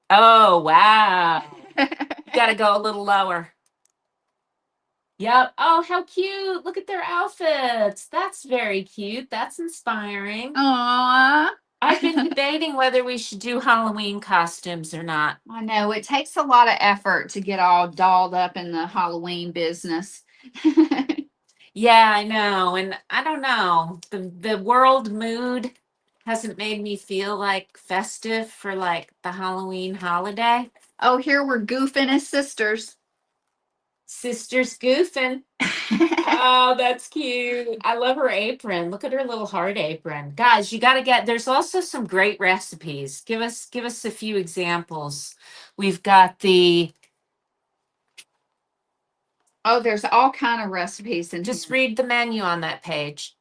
Oh, wow. Got to go a little lower. Yep. Oh, how cute. Look at their outfits. That's very cute. That's inspiring. Aww. I've been debating whether we should do Halloween costumes or not. I know. It takes a lot of effort to get all dolled up in the Halloween business. Yeah, I know. And I don't know. The world mood hasn't made me feel like festive for like the Halloween holiday. Oh, here we're goofing as sisters. Sisters goofing. Oh, that's cute. I love her apron. Look at her little heart apron. Guys, you got to there's also some great recipes. Give us a few examples. We've got there's all kind of recipes in just here. read the menu on that page.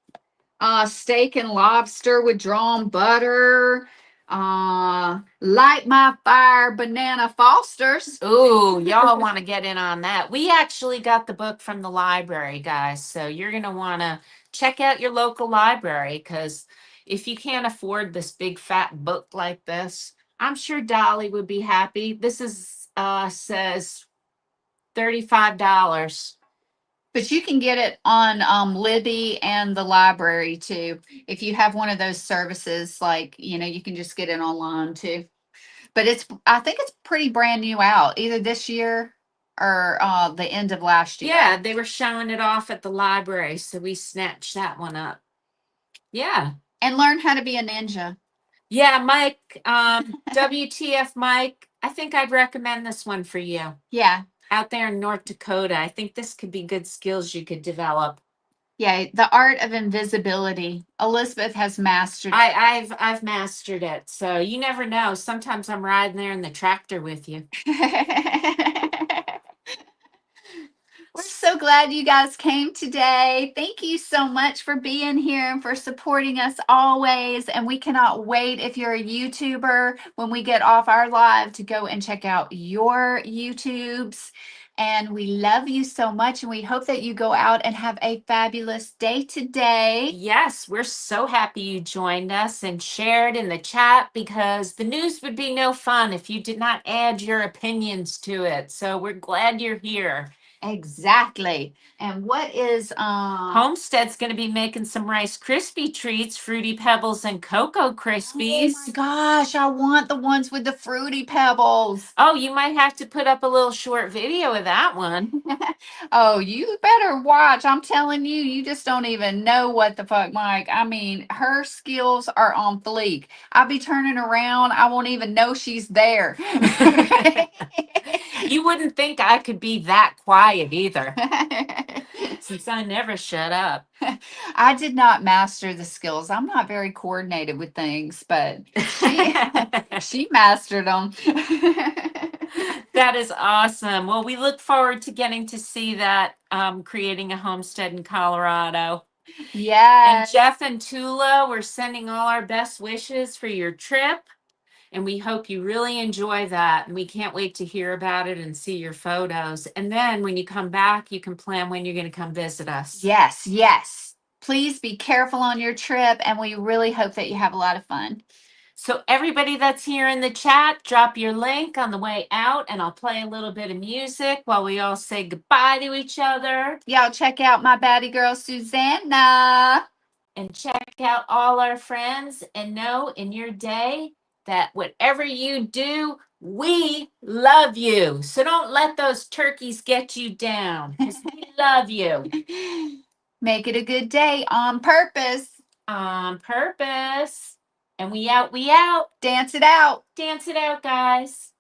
Steak and lobster with drawn butter. Light my fire banana Fosters. Ooh, y'all want to get in on that. We actually got the book from the library, guys. So you're going to want to check out your local library because if you can't afford this big fat book like this, I'm sure Dolly would be happy. This is says $35. But you can get it on Libby and the library too. If you have one of those services, like, you can just get it online too. But I think it's pretty brand new out, either this year or the end of last year. Yeah, they were showing it off at the library, so we snatched that one up. Yeah. And learn how to be a ninja. Yeah, Mike, WTF Mike I think I'd recommend this one for you. Yeah. Out there in North Dakota, I think this could be good skills you could develop. Yeah, the art of invisibility. Elizabeth has mastered it. I've mastered it. So you never know. Sometimes I'm riding there in the tractor with you. We're so glad you guys came today. Thank you so much for being here and for supporting us always. And we cannot wait, if you're a YouTuber, when we get off our live, to go and check out your YouTubes. And we love you so much. And we hope that you go out and have a fabulous day today. Yes, we're so happy you joined us and shared in the chat, because the news would be no fun if you did not add your opinions to it. So we're glad you're here. Exactly. And what is Homestead's going to be making some Rice Krispie treats, Fruity Pebbles and Cocoa Krispies. Oh my gosh, I want the ones with the Fruity Pebbles. Oh, you might have to put up a little short video of that one. Oh, you better watch. I'm telling you, you just don't even know what the fuck, Mike. I mean, her skills are on fleek. I'll be turning around. I won't even know she's there. You wouldn't think I could be that quiet either, since I never shut up. I did not master the skills. I'm not very coordinated with things, but she mastered them. That is awesome. Well, we look forward to getting to see that, creating a homestead in Colorado. Yeah. And Jeff and Tula, we're sending all our best wishes for your trip. And we hope you really enjoy that. And we can't wait to hear about it and see your photos. And then when you come back, you can plan when you're going to come visit us. Yes, yes. Please be careful on your trip, and we really hope that you have a lot of fun. So everybody that's here in the chat, drop your link on the way out, and I'll play a little bit of music while we all say goodbye to each other. Y'all check out my baddie girl, Susanna. And check out all our friends, and know in your day that whatever you do, we love you. So don't let those turkeys get you down, because we love you. Make it a good day on purpose. On purpose. And we out, we out. Dance it out. Dance it out, guys.